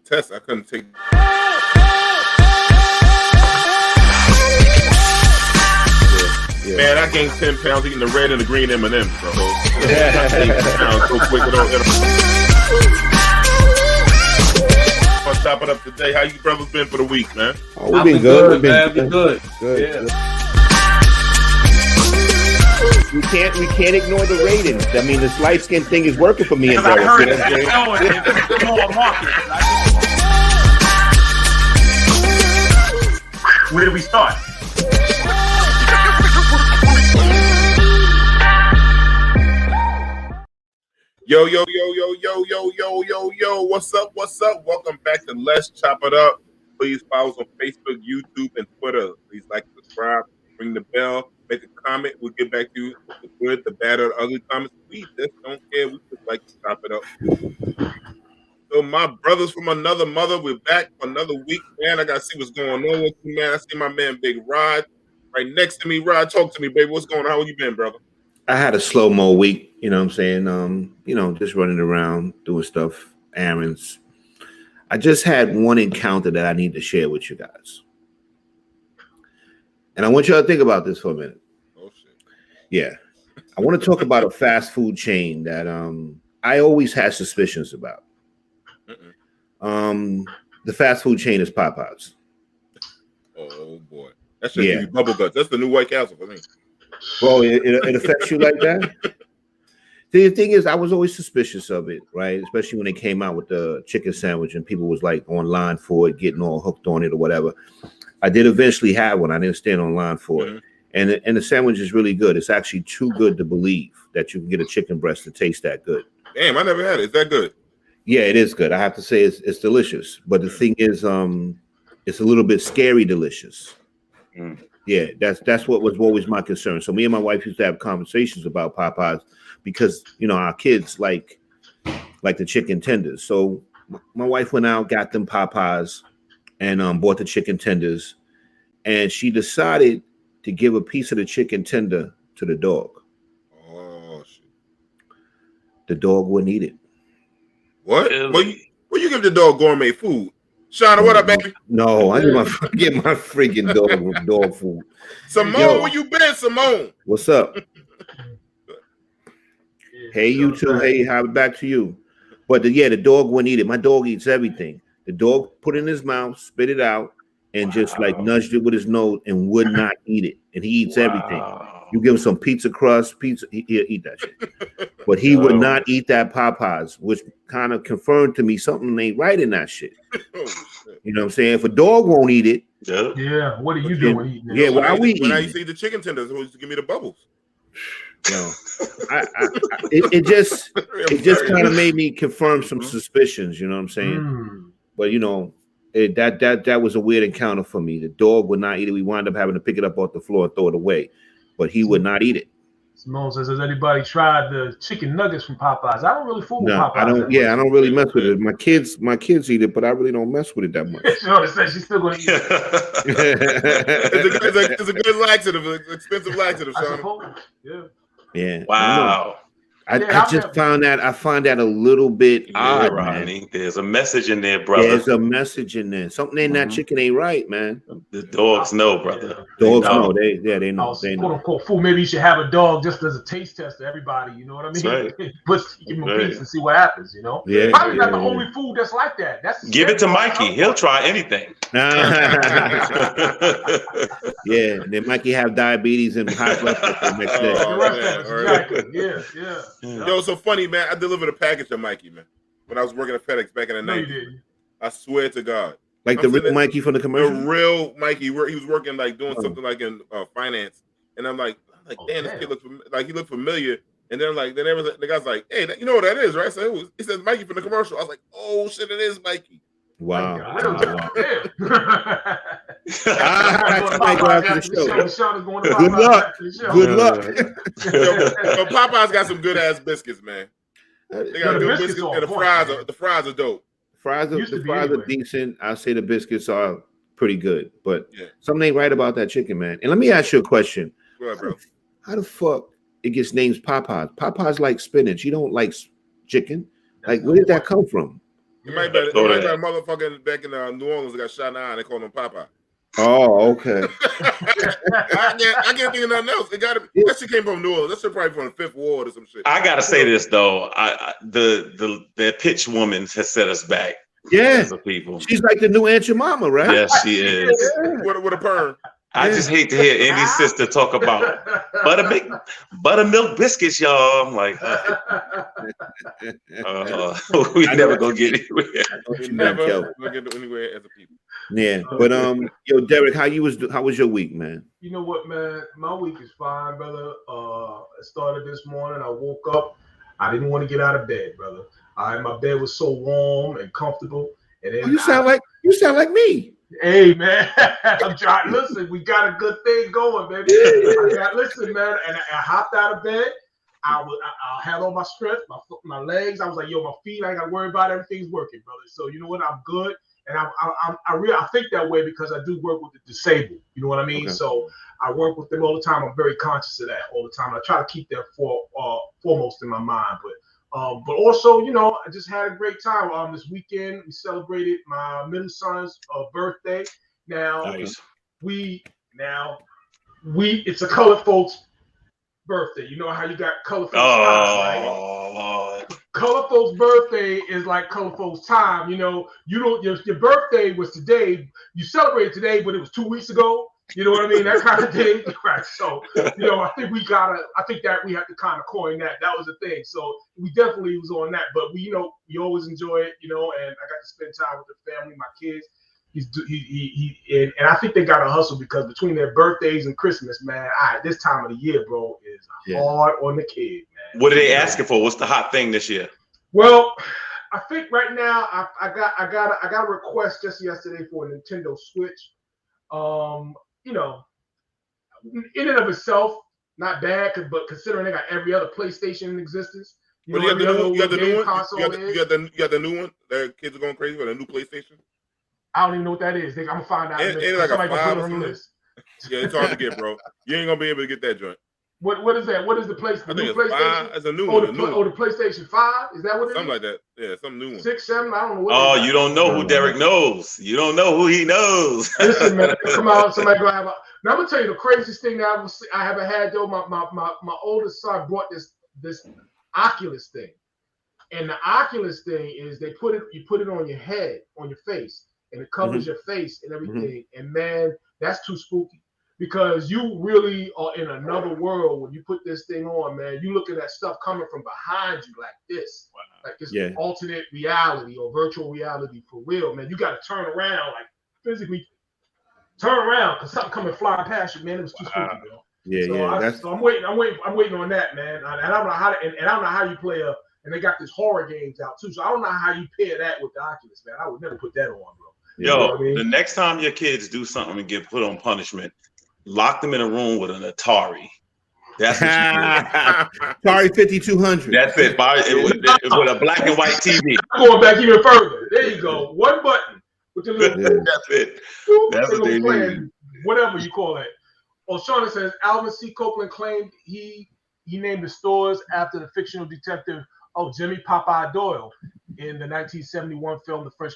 test. I couldn't take. Yeah. Man, I gained 10 pounds eating the red and the green M&Ms, bro. So quick Let's chop it up today. How you brothers been for the week, man? Oh, we've been good, man. We've been good. Yeah. We can't ignore the ratings. I mean, this light skin thing is working for me and I heard Where do we start? Yo, what's up? Welcome back to Let's Chop It Up. Please follow us on Facebook, YouTube, and Twitter. Please like, subscribe, ring the bell, make a comment. We'll get back to you with the good, the bad, or the ugly comments. We just don't care. We just like to chop it up. So my brothers from another mother, we're back for another week, man. I got to see what's going on with you, man. I see my man Big Rod right next to me. Rod, talk to me, baby. What's going on? How you been, brother? I had a slow-mo week, you know what I'm saying? Just running around, doing stuff, errands. I just had one encounter that I need to share with you guys. And I want y'all to think about this for a minute. Oh, shit. Yeah. I want to talk about a fast food chain that I always had suspicions about. The fast food chain is Popeyes. Oh, boy. That's just bubble guts. That's the new White Castle for me. Well, it affects you like that? The thing is, I was always suspicious of it, right? Especially when they came out with the chicken sandwich and people was like online for it, getting all hooked on it or whatever. I did eventually have one. I didn't stand online for it. And the sandwich is really good. It's actually too good to believe that you can get a chicken breast to taste that good. Damn, I never had it. Is that good? Yeah, it is good. I have to say it's delicious. But the thing is, it's a little bit scary delicious. Yeah, that's what was always my concern. So me and my wife used to have conversations about Popeyes because, our kids like the chicken tenders. So my wife went out, got them Popeyes and bought the chicken tenders. And she decided to give a piece of the chicken tender to the dog. Oh, shit. The dog wouldn't eat it. What? Well, you give the dog gourmet food. Shauna, what up, baby? No, I get my freaking dog food. Simone, where you been, Simone? What's up? Hey, you too. Hey, how back to you. But the dog wouldn't eat it. My dog eats everything. The dog put it in his mouth, spit it out, and just like nudged it with his nose and would not eat it. And he eats everything. You give him some pizza crust, he'll eat that shit. But he would not eat that Popeyes, which kind of confirmed to me something ain't right in that shit. You know what I'm saying? If a dog won't eat it. Yeah, what are you doing eating it? Yeah, why are we eating? When I used to eat the chicken tenders, who used to give me the bubbles. It just kind of made me confirm some suspicions, you know what I'm saying? But that was a weird encounter for me. The dog would not eat it. We wound up having to pick it up off the floor and throw it away. But he would not eat it. Simone says, has anybody tried the chicken nuggets from Popeyes? I don't really fool with Popeyes. I don't really mess with it. My kids eat it, but I really don't mess with it that much. She says she's still gonna eat it. It's a good laxative, expensive laxative, Sean. Yeah. Wow. I find that a little bit odd, Rodney. Man. There's a message in there, brother. There's a message in there. Something in that chicken ain't right, man. The dogs know, brother. Dogs know. They know. They know. Quote unquote fool. Maybe you should have a dog just as a taste test to everybody. You know what I mean? Right. Give him a piece and see what happens. Yeah. Probably not the only food that's like that. Give it to Mikey. He'll try anything. Yeah. Then Mikey have diabetes and high blood pressure next day. Yeah. Yo, so funny, man. I delivered a package to Mikey, man. When I was working at FedEx back in the 90s. No, you didn't. I swear to God. Like the real Mikey from the commercial? The real Mikey. He was working doing something like in finance. And I'm like, damn, this kid looks he looked familiar. And then the guy's like, hey, you know what that is, right? So he says Mikey from the commercial. I was like, oh shit, it is Mikey. Wow. Good luck. Yo, Popeyes got some good ass biscuits, man. They got good biscuits, and the fries are dope. The fries are decent. I say the biscuits are pretty good, but something ain't right about that chicken, man. And let me ask you a question. Go ahead, bro. How the fuck it gets named Popeyes? Popeyes like spinach. You don't like chicken. Like, where did that come from? You might bet a motherfucker back in New Orleans got shot in the eye and they call him Popeye. Oh, okay. I can't think of nothing else. It gotta be, that shit came from New Orleans. That shit probably from the Fifth Ward or some shit. I gotta say this though. The pitch woman has set us back. Yeah, as a people. She's like the new Aunt Jemima, right? Yes, she is. With a perm. I just hate to hear any sister talk about buttermilk biscuits, y'all. I'm like, we never gonna get anywhere. We never gonna get anywhere as a people. Yeah, but yo, Derik, how was your week, man? You know what, man? My week is fine, brother. It started this morning. I woke up. I didn't want to get out of bed, brother. My bed was so warm and comfortable. And then you sound like me. Hey, man, I'm trying. Listen, we got a good thing going, baby. Listen, man, and I hopped out of bed. I had all my strength, my legs. I was like, yo, my feet, I ain't got to worry about it. Everything's working, brother. So you know what? I'm good. And I think that way because I do work with the disabled. You know what I mean? Okay. So I work with them all the time. I'm very conscious of that all the time. I try to keep that foremost in my mind. But also, you know, I just had a great time. This weekend we celebrated my middle son's birthday. Now nice. It's a colored folks birthday. You know how you got colored folks time, right? Colored folks birthday is like colored folks time. You know, your birthday was today. You celebrated today, but it was 2 weeks ago. You know what I mean? That kind of thing. Right. So, you know, I think that we have to kind of coin that. That was the thing. So we definitely was on that. But we always enjoy it, you know, and I got to spend time with the family, my kids. And I think they got to hustle because between their birthdays and Christmas, man, this time of the year, bro, is hard on the kid, man. What are they asking for? What's the hot thing this year? Well, I think right now I got a request just yesterday for a Nintendo Switch. You know, in and of itself, not bad, but considering they got every other PlayStation in existence, you got the new one. Their kids are going crazy with a new PlayStation. I don't even know what that is. I'm gonna find out. It's like a 5 or something. Yeah, it's hard to get, bro. You ain't gonna be able to get that joint. What is that? What is the PlayStation? It's a new one. The PlayStation 5? Is that what it is? Something like that. Yeah, some new one. 6, 7. I don't know. What you don't know who Derik knows. You don't know who he knows. Listen, man, come out. Somebody gonna have a. Now I'm gonna tell you the craziest thing that I haven't had though. My oldest son brought this Oculus thing, and the Oculus thing is you put it on your head, on your face, and it covers your face and everything. And man, that's too spooky. Because you really are in another world when you put this thing on, man. You looking at stuff coming from behind you like this, like this alternate reality or virtual reality for real, man. You got to turn around, like physically turn around, because something coming flying past you, man. It was too spooky, bro. Yeah, so I'm waiting on that, man. And I don't know how I don't know how you play and they got these horror games out too. So I don't know how you pair that with the Oculus, man. I would never put that on, bro. You know what I mean? The next time your kids do something and get put on punishment, lock them in a room with an Atari. That's what you do. Atari 5200. That's it. With a black and white TV. I'm going back even further. There you go. One button with the little. That's it. That's what they need. Whatever you call it. Well, Shauna says Alvin C. Copeland claimed he named the stores after the fictional detective Jimmy Popeye Doyle in the 1971 film The French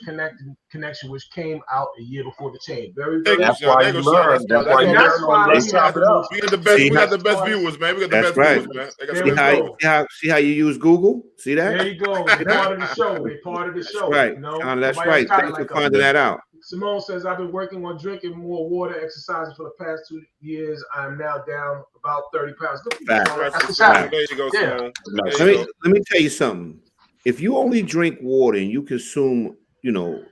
Connection, which came out a year before the change. That's why you learn. That's why you learn. We got the best viewers, man. We got the best viewers, man. See how you use Google? See that? There you go. They're part of the show. They're part of the show. Right. You know? That's right. Thanks for finding that out. Simone says, I've been working on drinking more water, exercising for the past 2 years. I'm now down about 30 pounds. There you go, Simone. Let me tell you something. If you only drink water and you consume,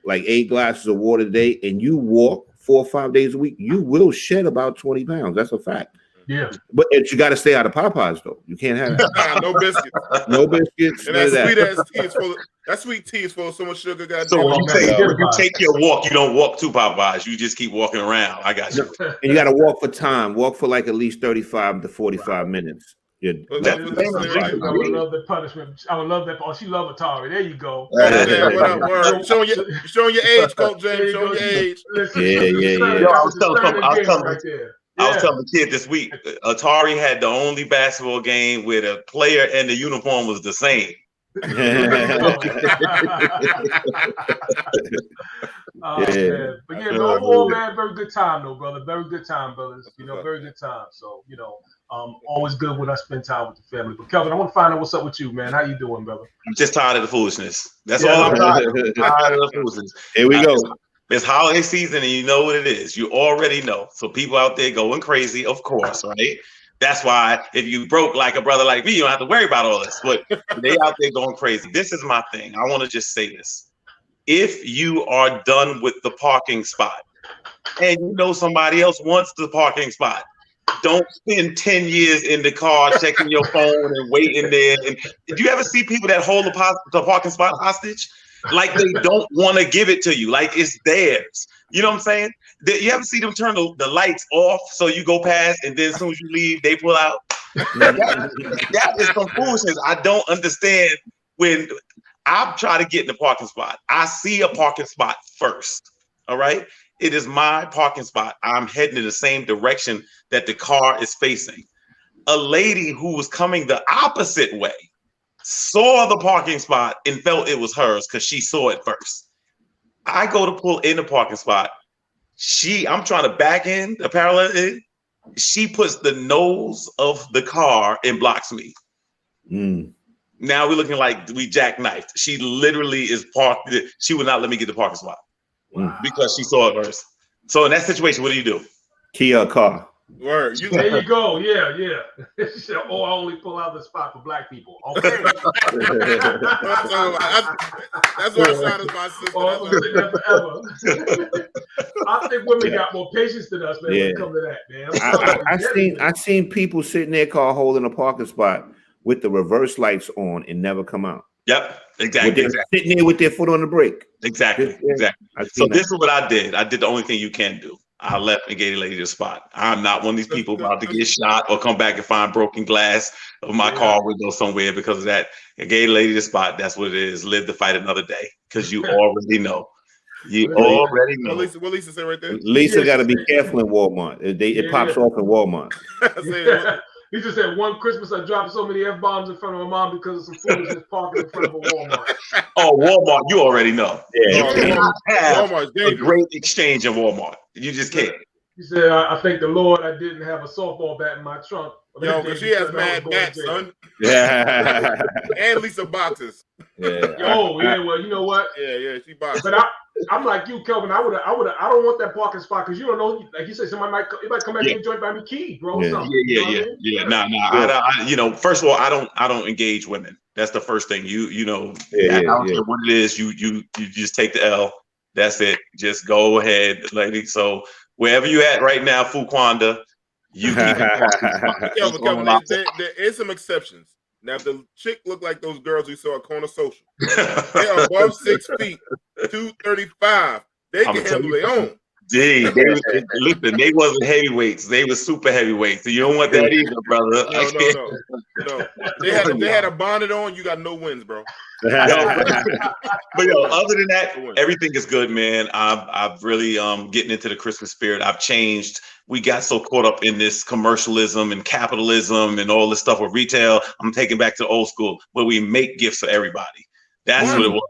like 8 glasses of water a day and you walk 4 or 5 days a week, you will shed about 20 pounds. That's a fact. Yeah. But you got to stay out of Popeyes, though. You can't have that. No biscuits. No biscuits. And that sweet tea is full of so much sugar. So when you take your walk, you don't walk to Popeyes. You just keep walking around. I got you. And you got to walk for time. Walk for like at least 35 to 45 minutes. I would love the punishment. I would love that. Oh, she love Atari. There you go. Showing your age, Coach James. Showing your age. Yeah. I was telling the kid this week, Atari had the only basketball game where the player and the uniform was the same. Man. But yeah, overall, man, very good time though, brother. Very good time, brothers. Very good time. So, always good when I spend time with the family. But Kelvin, I want to find out what's up with you, man. How you doing, brother? I'm just tired of the foolishness. That's all I'm tired of. Tired of the foolishness. Here we go. It's holiday season, and you know what it is. You already know. So people out there going crazy, of course, right? That's why if you broke like a brother like me, you don't have to worry about all this. But they out there going crazy. This is my thing. I want to just say this. If you are done with the parking spot and you know somebody else wants the parking spot, don't spend 10 years in the car checking your phone and waiting there. And did you ever see people that hold the parking spot hostage? Like they don't want to give it to you, like it's theirs. You know what I'm saying? You ever see them turn the lights off so you go past, and then as soon as you leave, they pull out? That is some foolishness. I don't understand. When I try to get in the parking spot, I see a parking spot first. All right, it is my parking spot. I'm heading in the same direction that the car is facing. A lady who was coming the opposite way saw the parking spot and felt it was hers because she saw it first. I go to pull in the parking spot. I'm trying to back in the parallel in. She puts the nose of the car and blocks me. Now we're looking like we jackknifed. She literally is parked. She would not let me get the parking spot because she saw it first. So in that situation, what do? Key a car. Word. There you go. Yeah. She said, I only pull out the spot for black people. Okay. That's what I sound as my sister. Forever. I think women got more patience than us, man, when it comes to that, man. I seen people sit in their car holding a parking spot with the reverse lights on and never come out. Yep, exactly. Sitting there with their foot on the brake. Exactly. So this is what I did. I did the only thing you can do. I left and gave the lady the spot. I'm not one of these people about to get shot or come back and find broken glass of my car window somewhere because of that. I gave the lady the spot. That's what it is. Live to fight another day because you already know. You already know. What Lisa said right there? Lisa got to be careful in Walmart. It pops off in Walmart. He just said one Christmas I dropped so many F-bombs in front of my mom because of some foolishness parking in front of a Walmart. Oh, Walmart, you already know. Yeah, Walmart's a great exchange in Walmart. You just can't. He said, I thank the Lord I didn't have a softball bat in my trunk. Yo, because she has mad bats, son. Yeah. And Lisa boxes. Yeah. Well, you know what? Yeah, she boxes. But I'm like you, Kelvin. I don't want that parking spot because you don't know. Like you said, somebody might come back and join by me key, bro. Yeah. Nah. First of all, I don't engage women. That's the first thing. I don't care what it is. You just take the L. That's it. Just go ahead, lady. So wherever you at right now, Fuquanda, you keep Kelvin, there is some exceptions. Now, if the chick look like those girls we saw at Corner Social, they're above 6 feet, 235. They can handle their own. Gee, they wasn't heavyweights. They were super heavyweights. So you don't want that either, brother. No. They had a bonnet on. You got no wins, bro. But other than that, everything is good, man. I've really getting into the Christmas spirit. I've changed. We got so caught up in this commercialism and capitalism and all this stuff with retail. I'm taking back to the old school where we make gifts for everybody. That's what it was.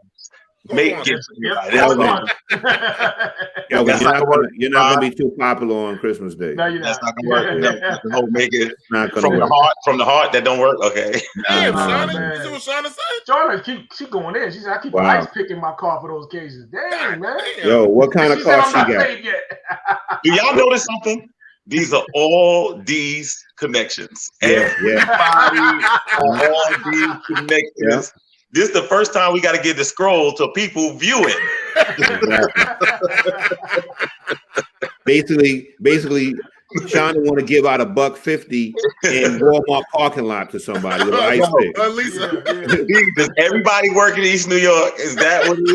Make gifts for everybody. You're not gonna be too popular on Christmas Day. No, you're not. That's not gonna work. Make it from the heart. That don't work. Okay. Damn, Shauna. You see what Shauna said? Shauna, she going in. She said, I keep ice picking my car for those occasions. Damn, man. Yo, what kind of car she got? Do y'all notice something? These are all these connections. Everybody, all these connections. Yeah. This is the first time we got to get the scroll to people viewing. Basically, Shauna want to give out $1.50 in Walmart parking lot to somebody with an ice pick. Does everybody work in East New York? Is that what it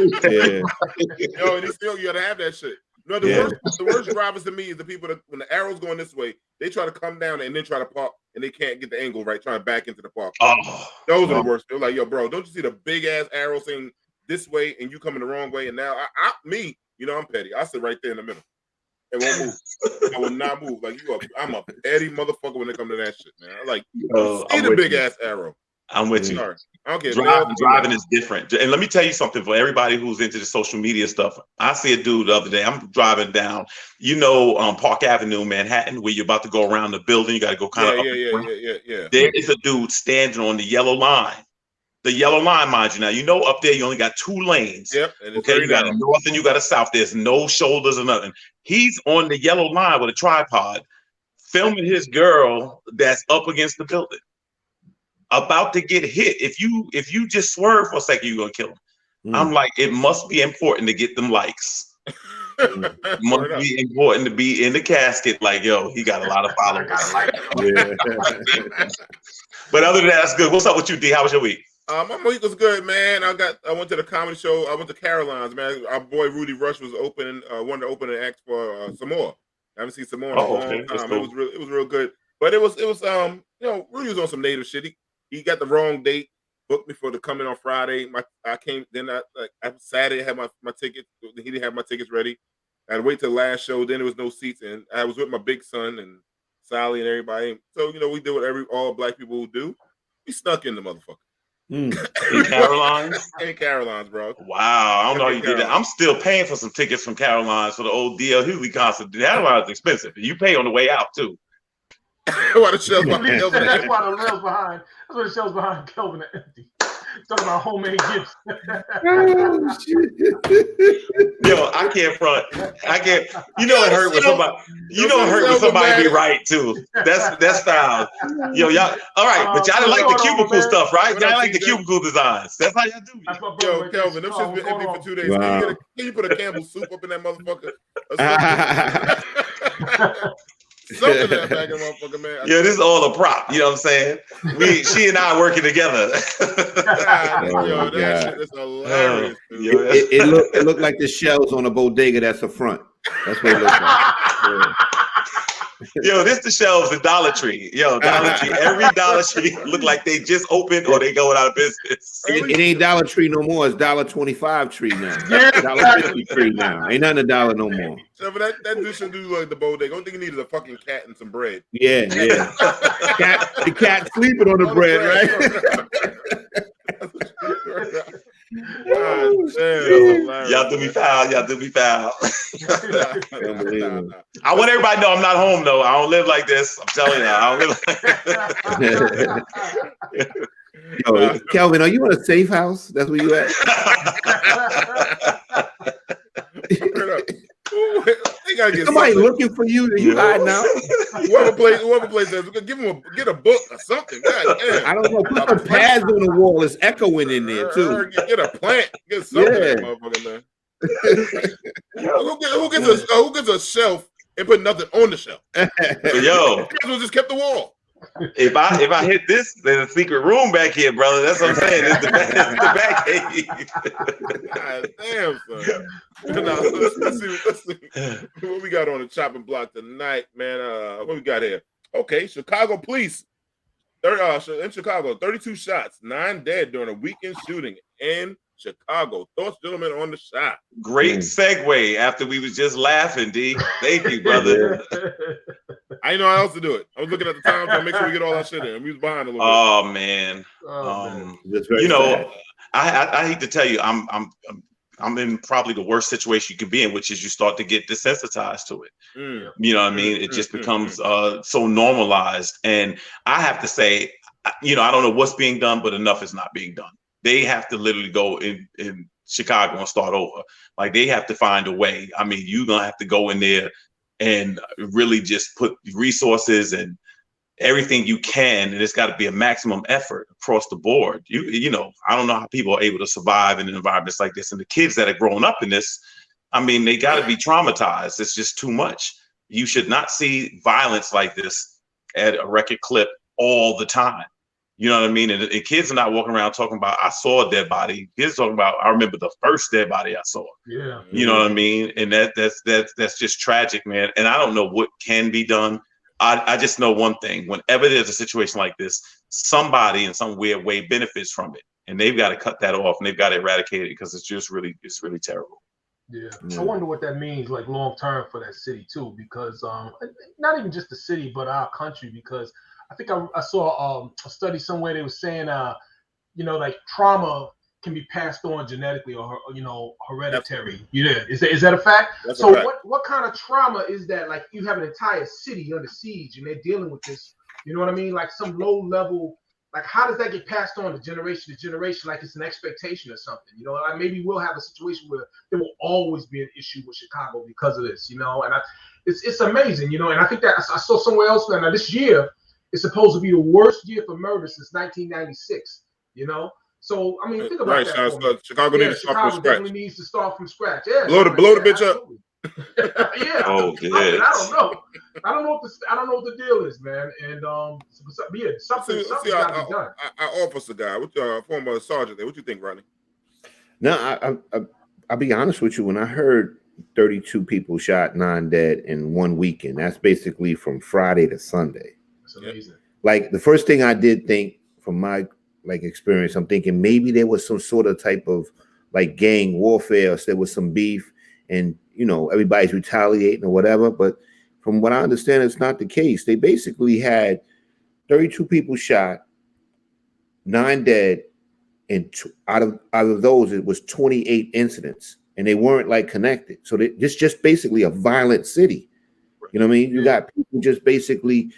is? Yo, and still you gotta have that shit. No, the worst drivers to me is the people that when the arrow's going this way, they try to come down and then try to park and they can't get the angle right, trying to back into the park. Those are the worst. They're like, yo, bro, don't you see the big ass arrow saying this way and you coming the wrong way? And now I'm petty. I sit right there in the middle. It won't move. I will not move. Like I'm a petty motherfucker when it comes to that shit, man. I'm like, see the big ass arrow. I'm with you. Sorry. I don't care. Driving is different. And let me tell you something for everybody who's into the social media stuff. I see a dude the other day. I'm driving down, Park Avenue, Manhattan, where you're about to go around the building. You got to go kind of up. Yeah. There is a dude standing on the yellow line. The yellow line, mind you. Now, up there, you only got 2 lanes. Yep. And it's okay, you got a north and you got a south. There's no shoulders or nothing. He's on the yellow line with a tripod, filming his girl that's up against the building, about to get hit. If you just swerve for a second, you're gonna kill him. I'm like, it must be important to get them likes. It must be important to be in the casket. Like, yo, he got a lot of followers. But other than that, that's good. What's up with you, D? How was your week? My week was good, man. I went to the comedy show. I went to Caroline's, man. Our boy Rudy Rush was opening, wanted to open an act for Samoa. I haven't seen Samoa in a long time. Cool. It was real good. But it was Rudy was on some native shit. He got the wrong date. Booked me for to come in on Friday. I came then Saturday I had my tickets. He didn't have my tickets ready. I had to wait till the last show. Then there was no seats, and I was with my big son and Sally and everybody. So we did what all black people will do. We snuck in the motherfucker. In Caroline's? In Caroline's, bro. Wow, I don't know how you did that. I'm still paying for some tickets from Caroline's for the old D.L. Hughley concert. Caroline's expensive. You pay on the way out too. Why the shelves behind Kelvin? That's why the shelves behind. That's why the shelves behind Kelvin are empty. Talking about homemade gifts. Yo, I can't front. I can't. It hurt when somebody. It hurt when somebody be right too. That's style. Yo, y'all. All right, but y'all didn't like the cubicle stuff, right? Y'all like the cubicle designs. That's how y'all do. Yo, Kelvin, them shit's been empty for 2 days. Wow. Can you put a Campbell's soup up in that motherfucker? Something in that bag of motherfucker, man. Yeah, this is all a prop. You know what I'm saying? She and I working together. That shit is hilarious. It looked like the shells on a bodega that's a front. That's what it looked like. Yo, this the shelves at Dollar Tree. Yo, Dollar Tree. Every Dollar Tree look like they just opened or they going out of business. It ain't Dollar Tree no more. It's $1.25 tree now. $1.50 tree now. Ain't nothing $1 no more. So, but that dude should do like the bodega. Only thing he needs is a fucking cat and some bread. Yeah. The cat sleeping on the bread, right? Y'all do me foul. I want everybody to know I'm not home though. I don't live like this. I'm telling you, I don't live like Yo, Kelvin, are you in a safe house? That's where you at? Somebody looking for you. That you hiding out. Whoever plays that, get a book or something. God damn. I don't know. Put some pads on the wall. It's echoing in there too. Get a plant. Get something, motherfucker, man. Who gets a shelf and put nothing on the shelf? Yo, just kept the wall. If I hit this, there's a secret room back here, brother. That's what I'm saying. It's the back cave. God damn, son. Let's see what we got on the chopping block tonight, man. What we got here? Okay, Chicago police. In Chicago, 32 shots, 9 dead during a weekend shooting in Chicago. Thoughts, gentlemen, on the shot. Great segue after we was just laughing, D. Thank you, brother. I didn't know how else to do it. I was looking at the time to make sure we get all that shit in. We was behind a little bit. Oh man. I hate to tell you, I'm in probably the worst situation you can be in, which is you start to get desensitized to it. You know what I mean? It just becomes so normalized. And I have to say, I don't know what's being done, but enough is not being done. They have to literally go in Chicago and start over. Like they have to find a way. I mean, you're gonna have to go in there and really just put resources and everything you can, and it's got to be a maximum effort across the board. I don't know how people are able to survive in environments like this, and the kids that are growing up in this, I mean, they got to be traumatized. It's just too much. You should not see violence like this at a record clip all the time. You know what I mean? And kids are not walking around talking about, I saw a dead body. Kids talking about, I remember the first dead body I saw. Yeah. You know what I mean? And that's just tragic, man. And I don't know what can be done. I just know one thing. Whenever there's a situation like this, somebody in some weird way benefits from it. And they've got to cut that off and they've got to eradicate it because it's really terrible. Yeah. I wonder what that means like long term for that city too, because not even just the city, but our country, because I think I saw a study somewhere. They were saying, like trauma can be passed on genetically or hereditary. Is that a fact? That's so a fact. what kind of trauma is that? Like you have an entire city under siege and they're dealing with this. You know what I mean? Like some low level. Like how does that get passed on to generation to generation? Like it's an expectation or something. Like maybe we'll have a situation where there will always be an issue with Chicago because of this. And it's amazing. And I think that I saw somewhere else now this year is supposed to be the worst year for murder since 1996. So I mean, think about that. Chicago needs to start from scratch. Definitely needs to start from scratch. Yeah, blow the bitch up. Yeah. Oh, I don't know what the deal is, man. And something's got to be done. Our officer guy, with your former sergeant there, what you think, Rodney? No, I'll be honest with you. When I heard 32 people shot, 9 dead in one weekend, that's basically from Friday to Sunday. That's amazing. Like the first thing I did think from my experience, I'm thinking maybe there was some sort of type of gang warfare, or there was some beef, and everybody's retaliating or whatever. But from what I understand, it's not the case. They basically had 32 people shot, 9 dead, and out of those, it was 28 incidents, and they weren't connected. So this just basically a violent city. You know what I mean? You got people just basically,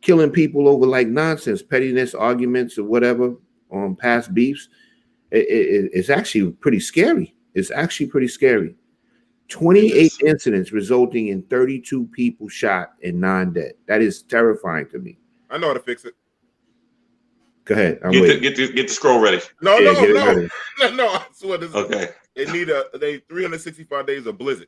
killing people over nonsense, pettiness, arguments, or whatever on past beefs. It's actually pretty scary. It's actually pretty scary. 28 incidents resulting in 32 people shot and 9 dead. That is terrifying to me. I know how to fix it. Go ahead. Get the scroll ready. No. I swear this okay. They need 365 days of blizzard.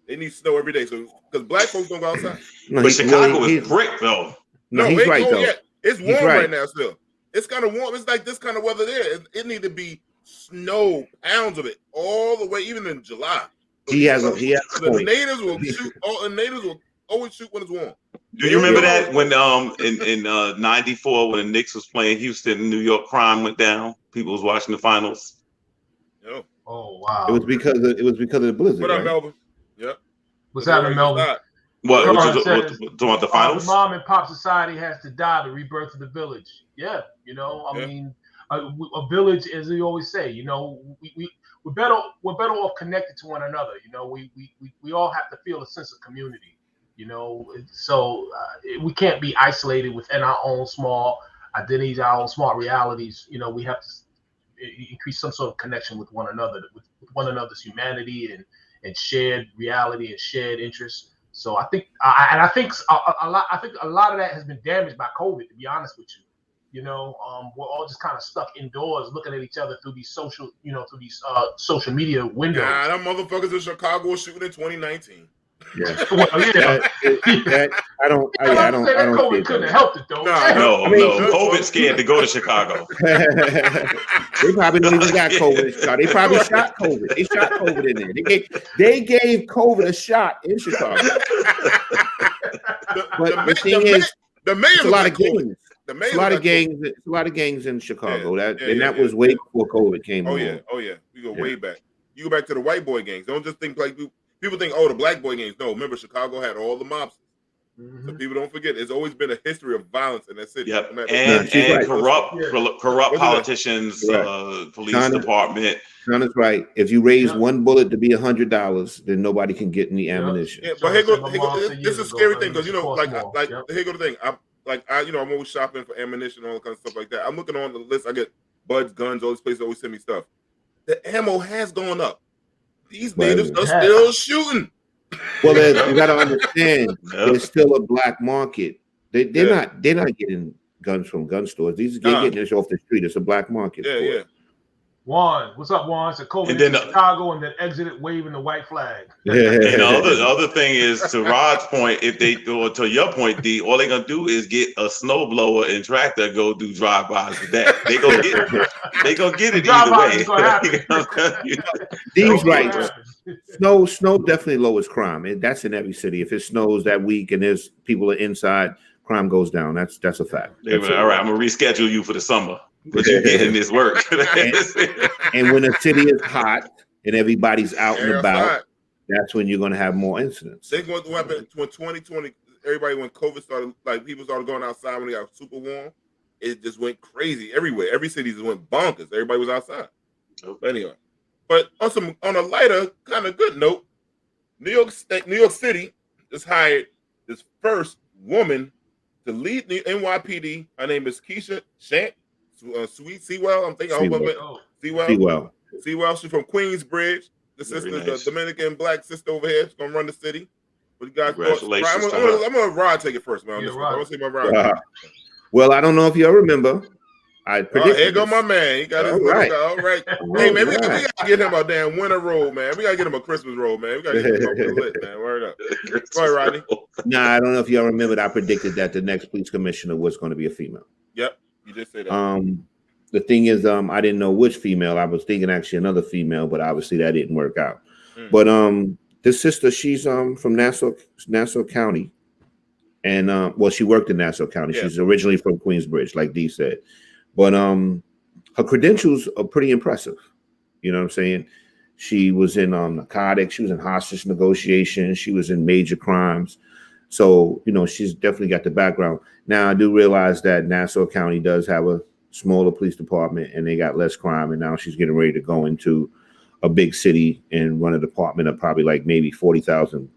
They need snow every day. So because black folks don't go outside. No, but Chicago is brick though. No, he's right though. Yet. It's warm right now still. It's kind of warm. It's like this kind of weather there. It need to be snow, pounds of it, all the way, even in July. So the natives will shoot. The natives will always shoot when it's warm. Do you remember that when in '94 when the Knicks was playing Houston, New York crime went down? People was watching the finals. Yo. Oh wow! It was because of the blizzard. What up, Melvin? Yep. What's happening, Melvin? What about the finals? The mom and pop society has to die to rebirth of the village. Yeah, I mean, a village, as we always say, we're better off connected to one another. We all have to feel a sense of community. So we can't be isolated within our own small identities, our own small realities. We have to increase some sort of connection with one another, with one another's humanity and shared reality and shared interests. So I think a lot of that has been damaged by COVID. To be honest with you, we're all just kind of stuck indoors, looking at each other through these social media windows. Nah, them motherfuckers in Chicago shooting in 2019. Yeah. I don't COVID couldn't have helped it though. No. COVID scared to go to Chicago. They probably don't even got COVID in Chicago. They probably shot COVID. They shot COVID in there. They gave COVID a shot in Chicago. But the thing is, it's a lot of gangs. It's a lot of gangs in Chicago. That was way before COVID came along. Oh yeah. We go way back. You go back to the white boy gangs. Don't just think people think, the black boy gangs. No, remember Chicago had all the mobsters. Mm-hmm. So people don't forget. There's always been a history of violence in that city. Yep. And corrupt politicians, police department. Sean is right. If you raise one bullet to be $100, then nobody can get any ammunition. Yeah, but this is a scary thing because here go the thing. I'm always shopping for ammunition, all that kind of stuff like that. I'm looking on the list. I get buds, guns, all these places always send me stuff. The ammo has gone up. These natives are still shooting. Well, you got to understand, there's still a black market. They're not getting guns from gun stores. They're getting this off the street. It's a black market. Yeah. Juan, what's up, Juan? So COVID in Chicago and then exited waving the white flag. And the other thing is, to Rod's point, to your point, D, all they're gonna do is get a snowblower and tractor, go do drive-bys with that. They gonna get it either way. D's right. Snow definitely lowers crime. That's in every city. If it snows that week and there's people inside, crime goes down. That's a fact. All right, I'm gonna reschedule you for the summer. But you're getting this work. And when the city is hot and everybody's out and about, that's when you're going to have more incidents. Think what happened when 2020, everybody when COVID started, like people started going outside when it got super warm, it just went crazy everywhere. Every city just went bonkers. Everybody was outside. But anyway, but on a lighter kind of good note, New York City just hired this first woman to lead the NYPD. Her name is Keisha Shant Sewell. I'm thinking Sewell. She's from Queensbridge. The sister, the Dominican black sister over here, she's gonna run the city. What you guys thoughts? I'm gonna Rod take it first, man. I want to see my Rod. Well, I don't know if y'all remember. I predicted. Here go my man. He got his little. All right. Hey man, we gotta get him a damn winter roll, man. We gotta get him a Christmas roll, man. We gotta get him a lit, man. Word up. Go ahead, Rodney. Nah, I don't know if y'all remember. I predicted that the next police commissioner was going to be a female. Yep, you just said that. The thing is, I didn't know which female. I was thinking actually another female, but obviously that didn't work out. But this sister, she's from Nassau County, and well, she worked in Nassau County. Yeah. She's originally from Queensbridge, like Dee said. But her credentials are pretty impressive. You know what I'm saying? She was in narcotics. She was in hostage negotiation. She was in major crimes. So, you know, she's definitely got the background. Now, I do realize that Nassau County does have a smaller police department and they got less crime. And now she's getting ready to go into a big city and run a department of probably like maybe 40,000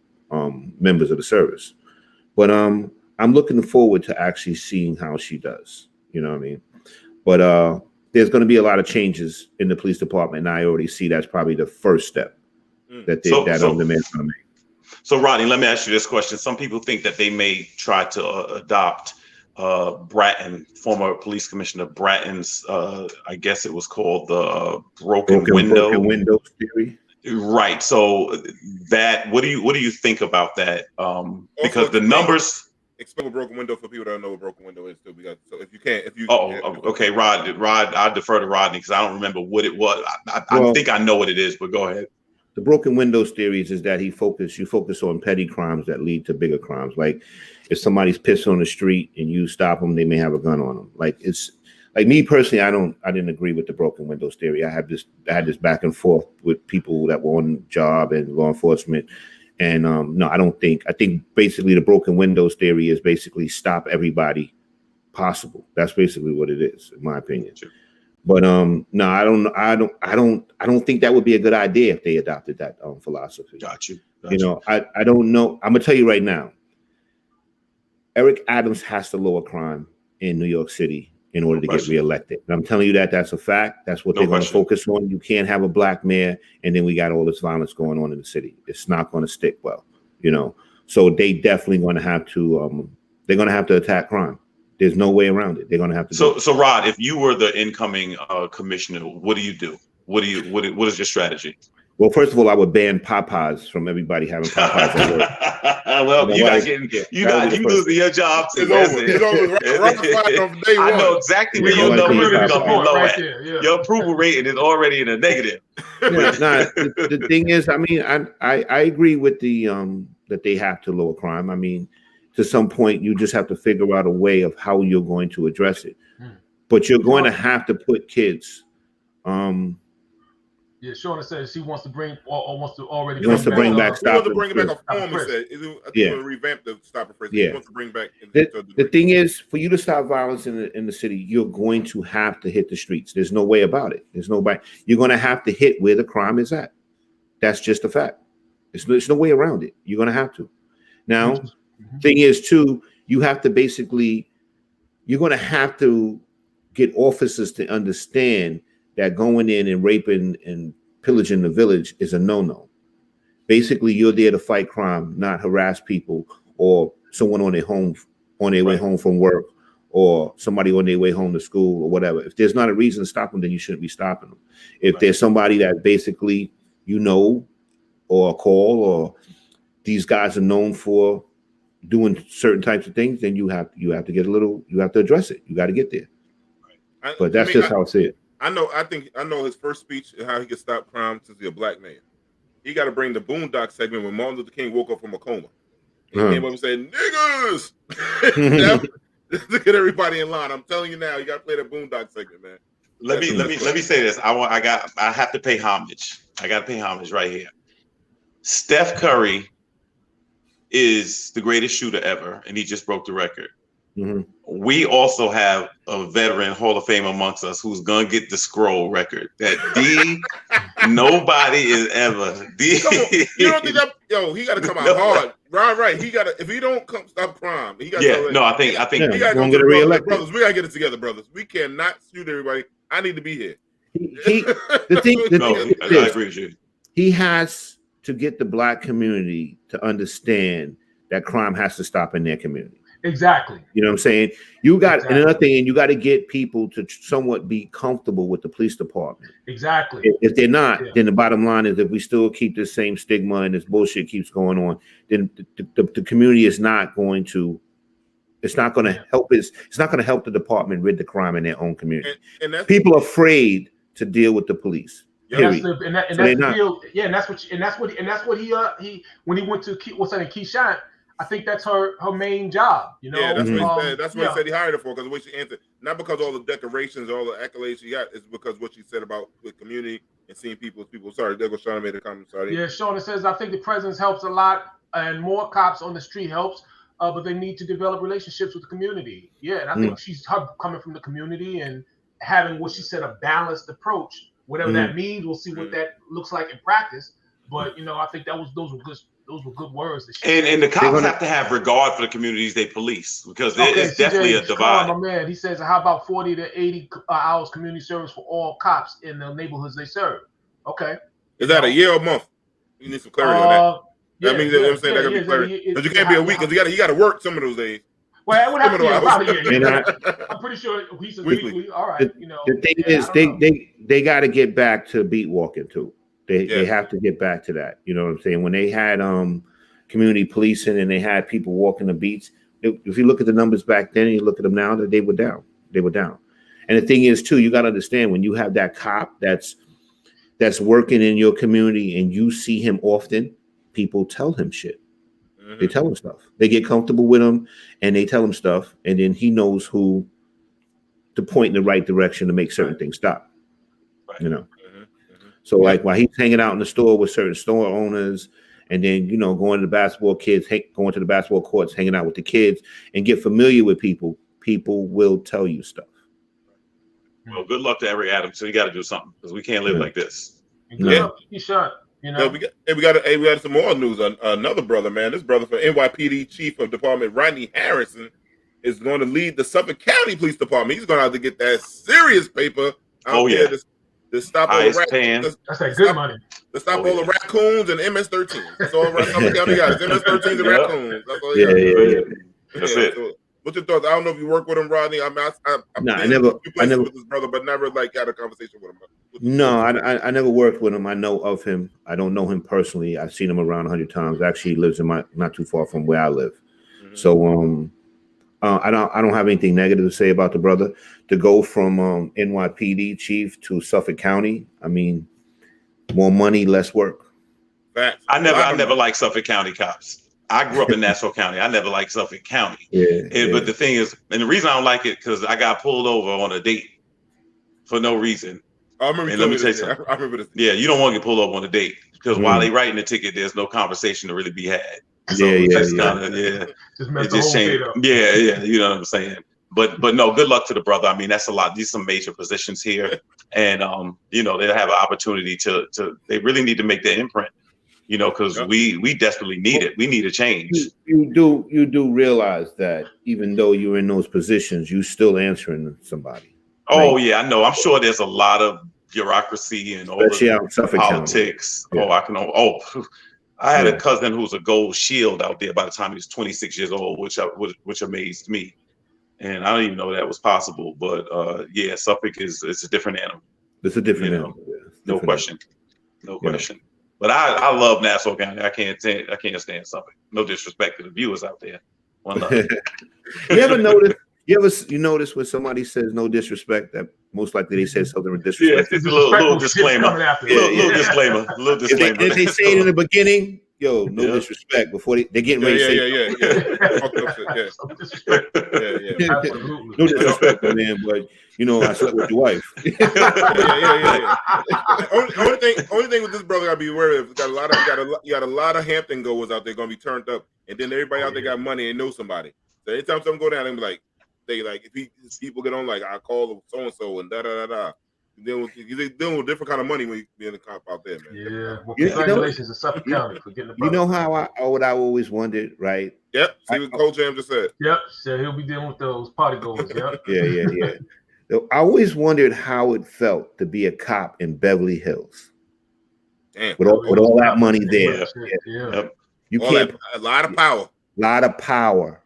members of the service. But I'm looking forward to actually seeing how she does. You know what I mean? But there's going to be a lot of changes in the police department. And I already see that's probably the first step that the man's going to make. So, Rodney, let me ask you this question. Some people think that they may try to adopt Bratton, former police commissioner Bratton's, I guess it was called the broken window theory. Right. So that, what do you think about that? Because the numbers. Explain what broken window for people that don't know what broken window is too. So if you can't, okay, Rod, I defer to Rodney because I don't remember what it was. I think I know what it is, but go ahead. The broken windows theories is that you focus on petty crimes that lead to bigger crimes. Like if somebody's pissed on the street and you stop them, they may have a gun on them. Like it's like me personally, I didn't agree with the broken windows theory. I had this back and forth with people that were on the job and law enforcement. And no, I think basically the broken windows theory is basically stop everybody possible. That's basically what it is, in my opinion. Sure. But no, I don't think that would be a good idea if they adopted that philosophy. Got you. You know, I don't know. I'm gonna tell you right now. Eric Adams has to lower crime in New York City in order to get reelected. And I'm telling you that's a fact. That's what they're going to focus on. You can't have a black mayor and then we got all this violence going on in the city. It's not going to stick well, you know. So they definitely going to have to. They're going to have to attack crime. There's no way around it. They're going to have to. So Rod, if you were the incoming commissioner, what do you do? What is your strategy? Well, first of all, I would ban Popeyes from everybody having Popeyes at work. Well, you losing your job too. It's over. From day one. I know exactly where your numbers are going to be low at. Yeah. Your approval rating is already in a negative. The thing is, I mean, I agree with the that they have to lower crime. I mean, to some point, you just have to figure out a way of how you're going to address it. But you're going to have to put kids. Yeah, Shauna says she wants to bring or wants to already. He wants to bring back stop. He wants to bring back a form. I think he want to revamp the stop and frisk. He wants to bring back. The thing is, for you to stop violence in the city, you're going to have to hit the streets. There's no way about it. There's nobody. You're going to have to hit where the crime is at. That's just a fact. There's no way around it. You're going to have to. Now, thing is too, you have to basically. You're going to have to get officers to understand that going in and raping and pillaging the village is a no-no. Basically, you're there to fight crime, not harass people or someone on their way home from work or somebody on their way home to school or whatever. If there's not a reason to stop them, then you shouldn't be stopping them. If there's somebody that basically or a call or these guys are known for doing certain types of things, then you have to address it. You got to get there. But that's just how I see it. I know his first speech and how he could stop crime since he's a black man. He got to bring the Boondock segment when Martin Luther King woke up from a coma. He came up and said, "Niggas!" Look at everybody in line. I'm telling you now, you got to play the Boondock segment, man. Let me say this. I have to pay homage. I got to pay homage right here. Steph Curry is the greatest shooter ever, and he just broke the record. Mm-hmm. We also have a veteran Hall of Fame amongst us who's gonna get the scroll record. That nobody is ever. You don't think that? Yo, he got to come out hard. Right. He got to. If he don't stop crime, he got. I think he got to come get to reelected. brothers. We got to get it together, brothers. We cannot shoot everybody. I need to be here. I agree with you. He has to get the Black community to understand that crime has to stop in their community. Exactly. You know what I'm saying? You got another thing, and you got to get people to somewhat be comfortable with the police department. Exactly. If they're not, then the bottom line is if we still keep this same stigma and this bullshit keeps going on, then the community is not going to. It's not going to help. It's not going to help the department rid the crime in their own community. And that's, people are afraid to deal with the police. And that's what he when he went to Keyshawn. I think that's her main job, you know. Yeah, that's what he said. That's what he said he hired her for, because the way she answered, not because all the decorations, all the accolades she got, it's because what she said about the community and seeing people. Sorry, there goes Shauna made a comment. Sorry. Yeah, Shauna says, I think the presence helps a lot, and more cops on the street helps, but they need to develop relationships with the community. Yeah, and I think she's coming from the community and having what she said, a balanced approach, whatever that means. We'll see what that looks like in practice. But you know, I think those were good words. And the cops have to have regard for the communities they police, because there is definitely a divide. My man, he says, how about 40 to 80 hours community service for all cops in the neighborhoods they serve? Okay. Is that a year or a month? You need some clarity on that. That means that I'm saying that gotta be clarity. Because you can't be a week, because you got to work some of those days. Well, it would have to be about a year. I'm pretty sure he says weekly. All right. The thing is, they got to get back to beat walking too. They have to get back to that. You know what I'm saying? When they had community policing and they had people walking the beats, if you look at the numbers back then and you look at them now, they were down. They were down. And the thing is, too, you got to understand, when you have that cop that's working in your community and you see him often, people tell him shit. Mm-hmm. They tell him stuff. They get comfortable with him and they tell him stuff, and then he knows who to point in the right direction to make certain things stop. Right. You know. So like while he's hanging out in the store with certain store owners, and then going to the basketball courts, hanging out with the kids, and get familiar with people will tell you stuff. Well, good luck to every Adam. So you got to do something, because we can't live like this. He's shot. We got some more news. Another brother, man. This brother from NYPD Chief of Department Rodney Harrison is going to lead the Suffolk County Police Department. He's going to have to get that serious paper out there to stop all the raccoons. That's that good money. To stop all the raccoons and MS-13. That's all Suffolk County got. It's MS-13 and raccoons. That's all That's it. So, what's your thoughts? I don't know if you work with him, Rodney. I never with his brother, but never had a conversation with him. No, I never worked with him. I know of him. I don't know him personally. I've seen him around 100 times. Actually, he lives not too far from where I live. Mm-hmm. So I don't have anything negative to say about the brother. To go from NYPD chief to Suffolk County, I mean, more money, less work. I never liked Suffolk County cops. I grew up in Nassau County. I never liked Suffolk County. But the thing is, and the reason I don't like it, because I got pulled over on a date for no reason. I remember. And let me tell you something. I remember this. Yeah, you don't want to get pulled over on a date, because while they writing the ticket, there's no conversation to really be had. So it just changed. Yeah, you know what I'm saying. But no, good luck to the brother. I mean, that's a lot. These are some major positions here, and they'll have an opportunity to. They really need to make their imprint, because we desperately need it. We need a change. You do realize that even though you're in those positions, you still answering somebody. Oh yeah, I know. I'm sure there's a lot of bureaucracy and all the politics. Yeah. I had a cousin who's a gold shield out there by the time he was 26 years old, which amazed me. And I don't even know that was possible. But Suffolk it's a different animal. It's a different animal. Yeah. No question. But I love Nassau County. I can't stand Suffolk. No disrespect to the viewers out there. One love. You ever notice when somebody says no disrespect, that most likely they said something with disrespect? Yeah, it's a little disclaimer. Disclaimer. If they say it in the beginning, no disrespect, before they're getting ready to say no disrespect, man, but I slept with your wife. Only thing with this brother gotta be aware of, you got a lot of Hampton goers out there gonna be turned up. and then everybody out there got money and know somebody. So anytime something go down, they be like, if people get on, like, I call so and so and da da da da. You're dealing with different kind of money when you being a cop out there, man. Yeah. Well, congratulations to Suffolk County for getting the brother. You know how what I always wondered, right? Yep. See what Coach Jam just said. Yep. So he'll be dealing with those party goers. Yep. Yeah. I always wondered how it felt to be a cop in Beverly Hills. Damn. With all that money there. Yeah. You can't. A lot of power.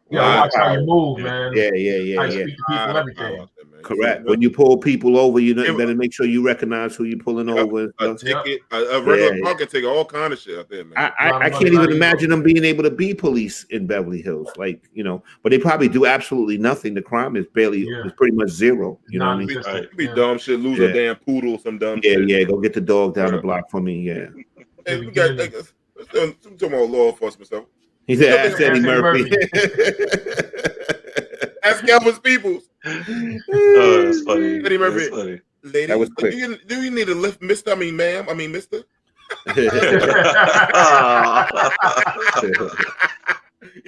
Yeah, watch how you move, man. Yeah. How you speak to people, everything. Correct. When you pull people over, you better make sure you recognize who you're pulling over. A ticket, a regular parking ticket, all kind of shit out there, man. I can't even imagine them being able to be police in Beverly Hills, but they probably do absolutely nothing. The crime is pretty much zero. You know what I mean? It be dumb shit, lose a damn poodle, some dumb shit. Yeah, go get the dog down the block for me. Yeah. Hey, we got some more law enforcement stuff. He said, ask Eddie Murphy. Ask Kelvin's peoples. Oh, that's funny. Eddie Murphy. That's funny. Lady, that was quick. Do you need a lift, mister? Ma'am. Mister. You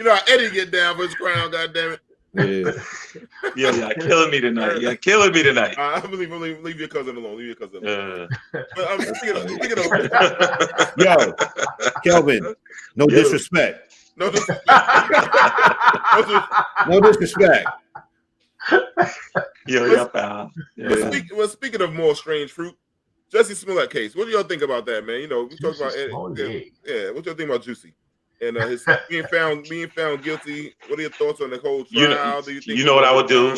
know how Eddie get down for his crown, goddammit. Yeah. Y'all killing me tonight. I believe leave your cousin alone. But I'm speaking of Yo, Kelvin, no disrespect. No disrespect. Pal. Well, speaking of more strange fruit, Jussie Smollett case. What do y'all think about that, man? We talked about Eddie. Yeah. What y'all think about Juicy and his being found guilty? What are your thoughts on the whole trial? Do you think? You know what I would do?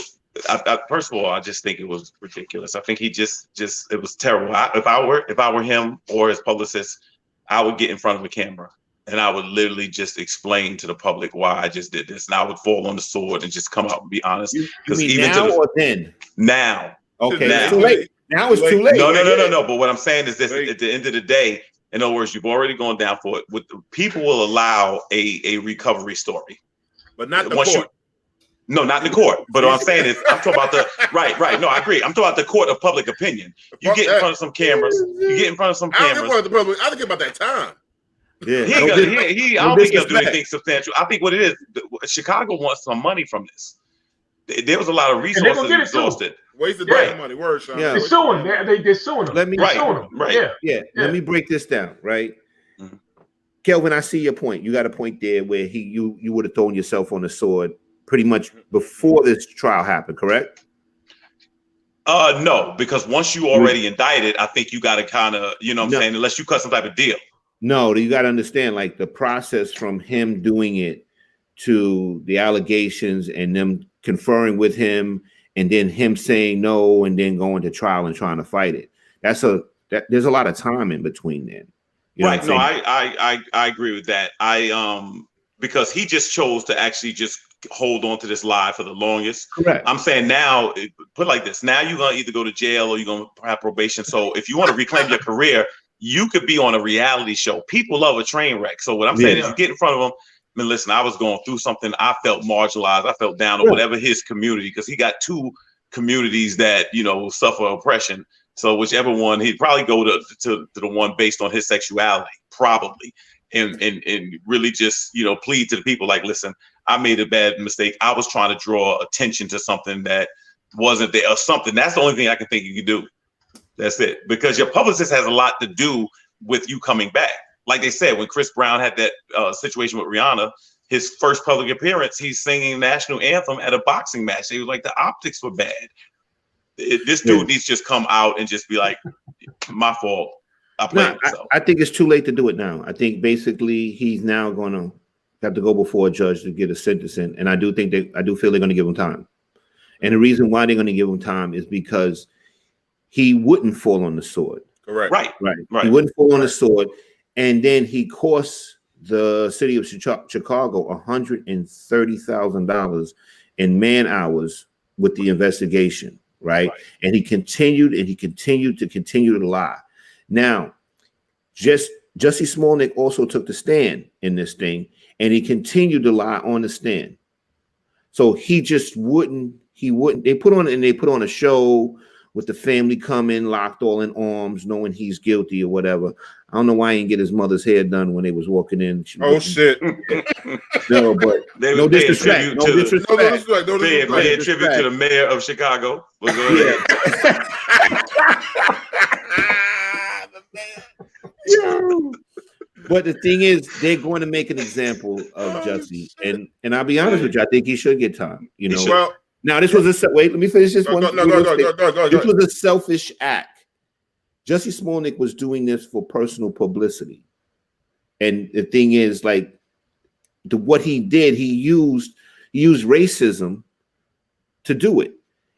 First of all, I just think it was ridiculous. I think he just it was terrible. If I were him or his publicist, I would get in front of a camera. And I would literally just explain to the public why I just did this, and I would fall on the sword and just come out and be honest. Because even now or then? Now. Okay. Now. It's too late. Now it's too late. No. But what I'm saying is this: at the end of the day, in other words, you've already gone down for it. People will allow a recovery story, but not the court. No, not in the court. But what I'm saying is, I'm talking about the right. No, I agree. I'm talking about the court of public opinion. You get in front of some cameras. I don't think about that time. Yeah, I don't think he'll do anything substantial. I think what it is, Chicago wants some money from this. There was a lot of resources exhausted. Wasted money. Word, Sean. Yeah. They're suing. They're suing them. Let me break this down. Right, Kelvin, I see your point. You got a point there where you would have thrown yourself on the sword pretty much before this trial happened. Correct? No, because once you already indicted, I think you got to kind of, I'm saying, unless you cut some type of deal. No, you got to understand, like the process from him doing it to the allegations and them conferring with him and then him saying no and then going to trial and trying to fight it. There's a lot of time in between then. Right. No, I agree with that. Because he just chose to actually just hold on to this lie for the longest. Correct. I'm saying now, put it like this. Now you're going to either go to jail or you're going to have probation. So if you want to reclaim your career, you could be on a reality show. People love a train wreck. So what I'm saying is you get in front of them. I mean, listen, I was going through something. I felt marginalized. I felt down or whatever his community, because he got two communities that, suffer oppression. So whichever one, he'd probably go to the one based on his sexuality, probably. And really just, plead to the people like, listen, I made a bad mistake. I was trying to draw attention to something that wasn't there or something. That's the only thing I can think you can do. That's it. Because your publicist has a lot to do with you coming back. Like they said, when Chris Brown had that situation with Rihanna, his first public appearance, he's singing national anthem at a boxing match. He was like, the optics were bad. This dude needs to just come out and just be like, my fault. I think it's too late to do it now. I think basically he's now going to have to go before a judge to get a sentencing. And I do feel they're going to give him time. And the reason why they're going to give him time is because he wouldn't fall on the sword. Correct. Right. He wouldn't fall on the sword. And then he cost the city of Chicago $130,000 in man hours with the investigation. Right. And he continued to lie. Now, Jussie Smallnick also took the stand in this thing, and he continued to lie on the stand. So he just wouldn't. They put on a show with the family coming, locked all in arms, knowing he's guilty or whatever. I don't know why he didn't get his mother's hair done when they was walking in. Oh shit! No, but They no was paying disrespect. tribute No to the- disrespect. No disrespect. No Paying disrespect. tribute to the mayor of Chicago. Was on Yeah. But the thing is, they're going to make an example of Jussie, and I'll be honest with you, I think he should get time. You know. Well, Now this was a wait. Let me finish this one. Go. This was a selfish act. Jussie Smallnick was doing this for personal publicity, and the thing is, like, what he did, he used racism to do it.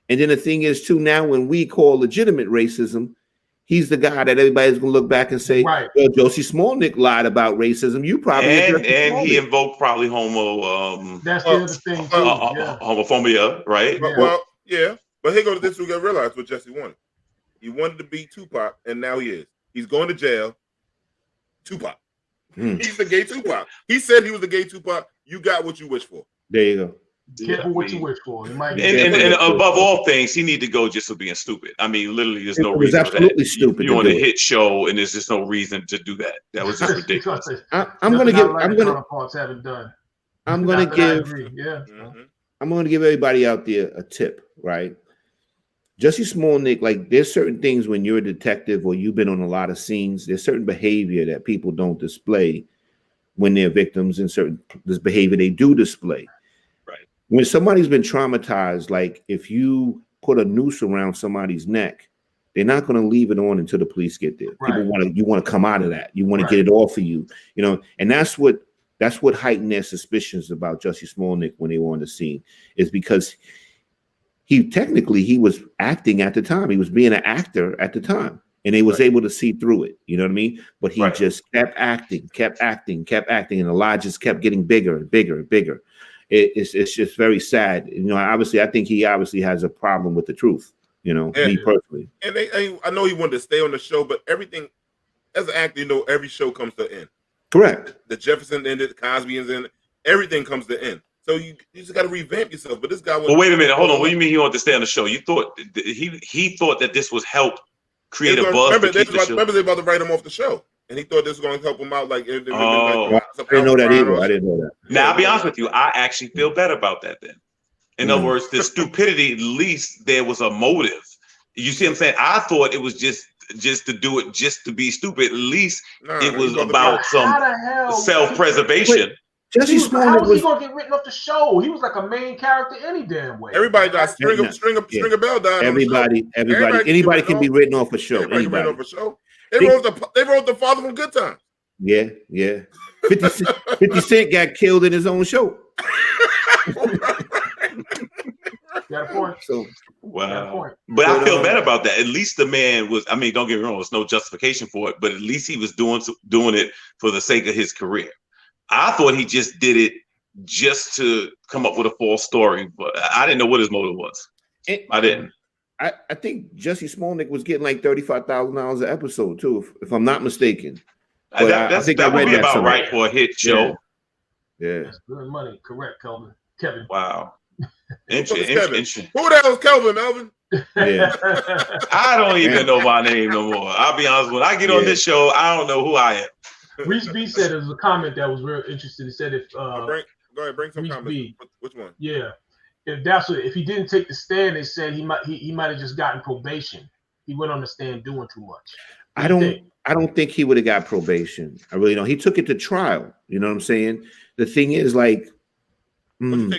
And then the thing is, too, now when we call legitimate racism, he's the guy that everybody's gonna look back and say, Right. well, Jussie Smallnick lied about racism. You probably and he invoked probably That's the other thing too. Yeah. homophobia, right? But, well, yeah. But here goes this. We got to realize what Jussie wanted. He wanted to be Tupac, and now he is. He's going to jail. Tupac. He's the gay Tupac. He said he was the gay Tupac. You got what you wish for. There you go. Careful what you wish for. It might And above all things, he need to go just for being stupid. I mean, literally, there's no reason. Absolutely stupid. You're on a hit show, and there's just no reason to do that. That was just ridiculous. I'm going to give. I'm going to give. Yeah. I'm going to give everybody out there a tip, right? Jussie Smallnick, like, there's certain things when you're a detective or you've been on a lot of scenes, there's certain behavior that people don't display when they're victims, and certain this behavior they do display. Right. When somebody's been traumatized, like if you put a noose around somebody's neck, they're not going to leave it on until the police get there. Right. You want to come out of that. You want to get it off of you, and that's what heightened their suspicions about Jussie Smallnick when they were on the scene, is because he was acting at the time. He was being an actor at the time, and they was able to see through it. You know what I mean? But he just kept acting, and the lie just kept getting bigger and bigger and bigger. It's just very sad. Obviously, I think he has a problem with the truth. Me personally. And I know he wanted to stay on the show, but everything, as an actor, every show comes to an end. Correct. The Jefferson ended, Cosby is in, everything comes to an end. So you just got to revamp yourself. But this guy. Well, wait a minute. Hold on. What do you mean he wanted to stay on the show? You thought he thought that this was help create a buzz? Remember, they about to write him off the show, and he thought this was going to help him out. Like, I didn't know that either. I didn't know that. Now, I'll be honest with you. I actually feel better about that then. In other words, the stupidity, at least there was a motive. You see what I'm saying? I thought it was just to do it, just to be stupid. At least it was about some self-preservation. Jussie Smallnick how was he gonna get written off the show? He was like a main character any damn way. Everybody died. Stringer Bell died. Everybody can be written off a show. Anybody. They wrote the Father from Good Times. Yeah. 50 Cent got killed in his own show. Got a point. So wow. But I feel better about that. At least the man was. I mean, don't get me wrong. There's no justification for it, but at least he was doing it for the sake of his career. I thought he just did it just to come up with a false story, but I didn't know what his motive was. I didn't. I think Jussie Smallnick was getting like $35,000 an episode too, if I'm not mistaken. I think that would be about somewhere. Right for a hit show. Yeah. That's good money. Correct, Kevin. Wow. Interesting. Who the hell is Kelvin, Melvin? Yeah. I don't even know my name no more. I'll be honest. When I get on this show, I don't know who I am. Reese B said it was a comment that was real interesting. He said if go ahead, bring some Reese comments. B, which one? Yeah. If he didn't take the stand, they said he might have just gotten probation. He went on the stand doing too much. I don't think he would have got probation. I really don't. He took it to trial. You know what I'm saying? The thing is, like, I don't know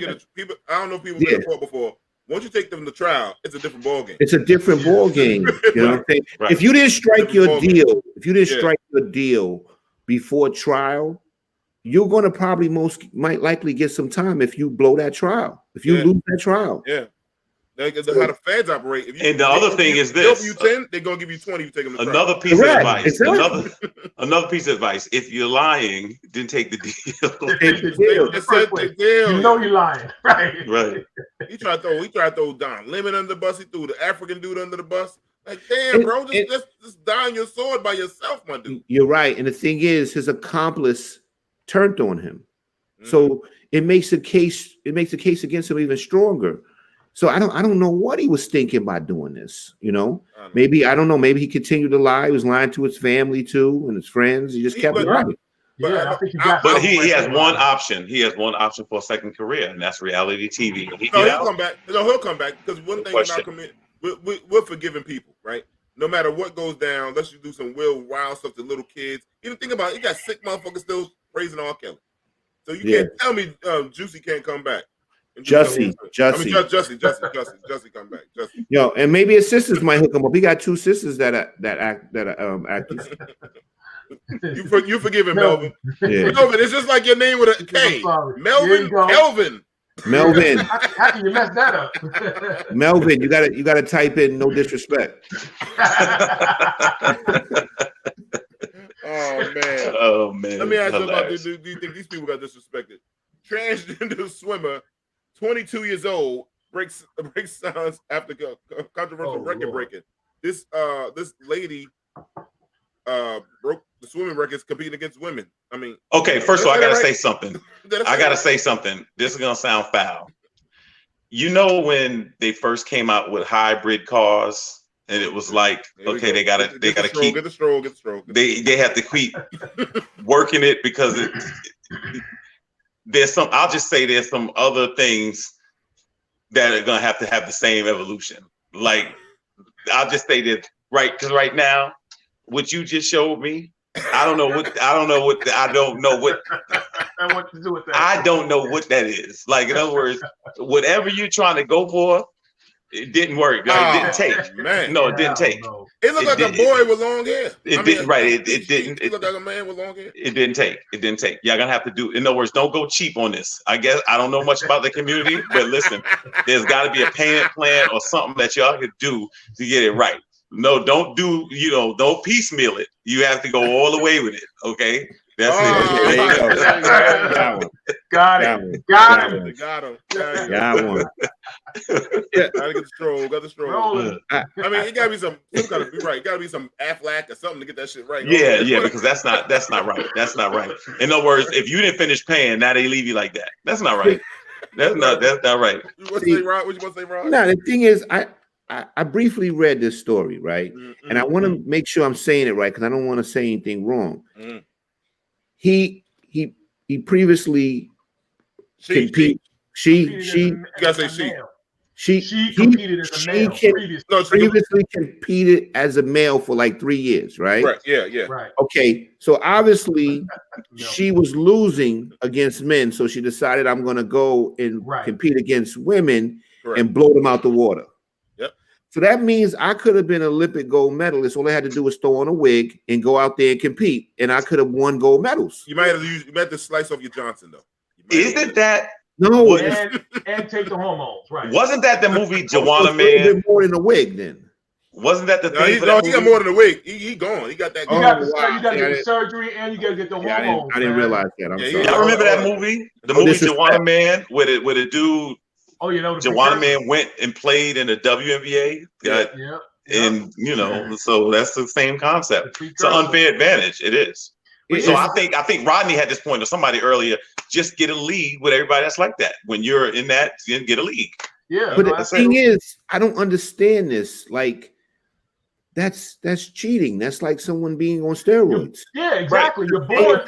if people been in court before. Once you take them to trial, it's a different ball game. It's a different ball game. You know what I'm saying? Right. If you didn't strike your deal, before trial, you're going to might likely get some time if you blow that trial. If you lose that trial. Yeah. That's how the feds operate. And the other thing is this: you 10, they're gonna give you 20. You take them to another piece of advice. Exactly. Another piece of advice: if you're lying, then take the deal. You know you're lying, right? Right. He tried to throw Don Lemon under the bus. He threw the African dude under the bus. Like, damn, bro, just die on your sword by yourself, my dude. You're right, and the thing is, his accomplice turned on him, so it makes the case against him even stronger. So I don't know what he was thinking by doing this. You know, maybe I don't know. Maybe he continued to lie. He was lying to his family too and his friends. He just kept lying. Yeah, I think you got. But he has one option. He has one option for a second career, and that's reality TV. He'll come back. No, he'll come back because one thing in our community, we're forgiving people, right? No matter what goes down, let's just do some real wild stuff to little kids. Even think about it, you got sick motherfuckers still praising R. Kelly. So you can't tell me Juicy can't come back. Jussie come back. Jussie. Yo, and maybe his sisters might hook him up. He got 2 sisters that are actors. You forgive him, Melvin. Yeah. Melvin, it's just like your name with a K. Melvin, Kelvin. Melvin. How can you mess that up? Melvin, you gotta type in no disrespect. Oh man. Let me ask you about this. Do you think these people got disrespected? Transgender swimmer, 22 years old, breaks silence after controversial record breaking. This lady broke the swimming records competing against women. I mean, okay, first of all, I gotta say something. This is gonna sound foul. You know, when they first came out with hybrid cars, and it was like, okay, they gotta keep get the stroke. They have to keep working it because there's some. I'll just say there's some other things that are gonna have to have the same evolution. Like, I'll just say that because right now, what you just showed me, I don't know what to do with that. I don't know what that is. Like, in other words, whatever you're trying to go for, it didn't work. Like, it didn't take. Man. No, it didn't take. No. It looked like a boy with long hair. It didn't. Right. It didn't. It looked like a man with long hair. It didn't take. It didn't take. Y'all gonna have to do. In other words, don't go cheap on this. I guess I don't know much about the community, but listen, there's got to be a payment plan or something that y'all could do to get it right. No, don't do. Don't piecemeal it. You have to go all the way with it. Okay. That's it. There you go. Got him. Got one. Yeah, gotta get the stroll. Got the stroll. I mean, it gotta be some kind of right. It gotta be some Aflac or something to get that shit right. Yeah, because that's not right. That's not right. In other words, if you didn't finish paying, now they leave you like that. That's not right. That's not right. You want to say, Rod? What you want to say, Rod? No, the thing is, I briefly read this story, right? Mm-hmm. And I want to make sure I'm saying it right because I don't want to say anything wrong. Mm. He previously competed. She gotta say she competed as a male. Previously competed as a male for like 3 years, right? Right. Yeah. Right. Okay. So obviously she was losing against men, so she decided I'm going to go and compete against women and blow them out the water. So that means I could have been an Olympic gold medalist. All I had to do was throw on a wig and go out there and compete, and I could have won gold medals. You might have to slice off your Johnson though. Isn't that no? And take the hormones, right? Wasn't that the movie Joanna Man? A little bit more than a wig, then. Wasn't that the thing? He got more than a wig. He gone. He got that. You got to get the surgery and you got to get the hormones. I didn't realize that. I'm sorry. Y'all remember that movie? The movie Joanna Man, with a dude. Oh, Joanna Man went and played in the WNBA. And so that's the same concept. It's an unfair advantage. It is. So I think Rodney had this point, or somebody earlier. Just get a league with everybody that's like that. When you're in that, you get a league. Yeah. But the thing is, I don't understand this. Like, that's cheating. That's like someone being on steroids. Yeah, exactly. You're born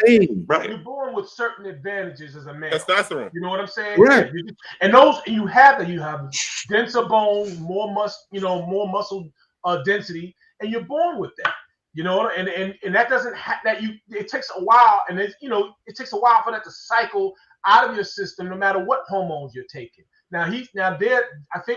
with certain advantages as a man. Testosterone. You know what I'm saying? Right. Yeah, and you have denser bone, more muscle density, and you're born with that. And that doesn't it takes a while, and it takes a while for that to cycle out of your system, no matter what hormones you're taking. I think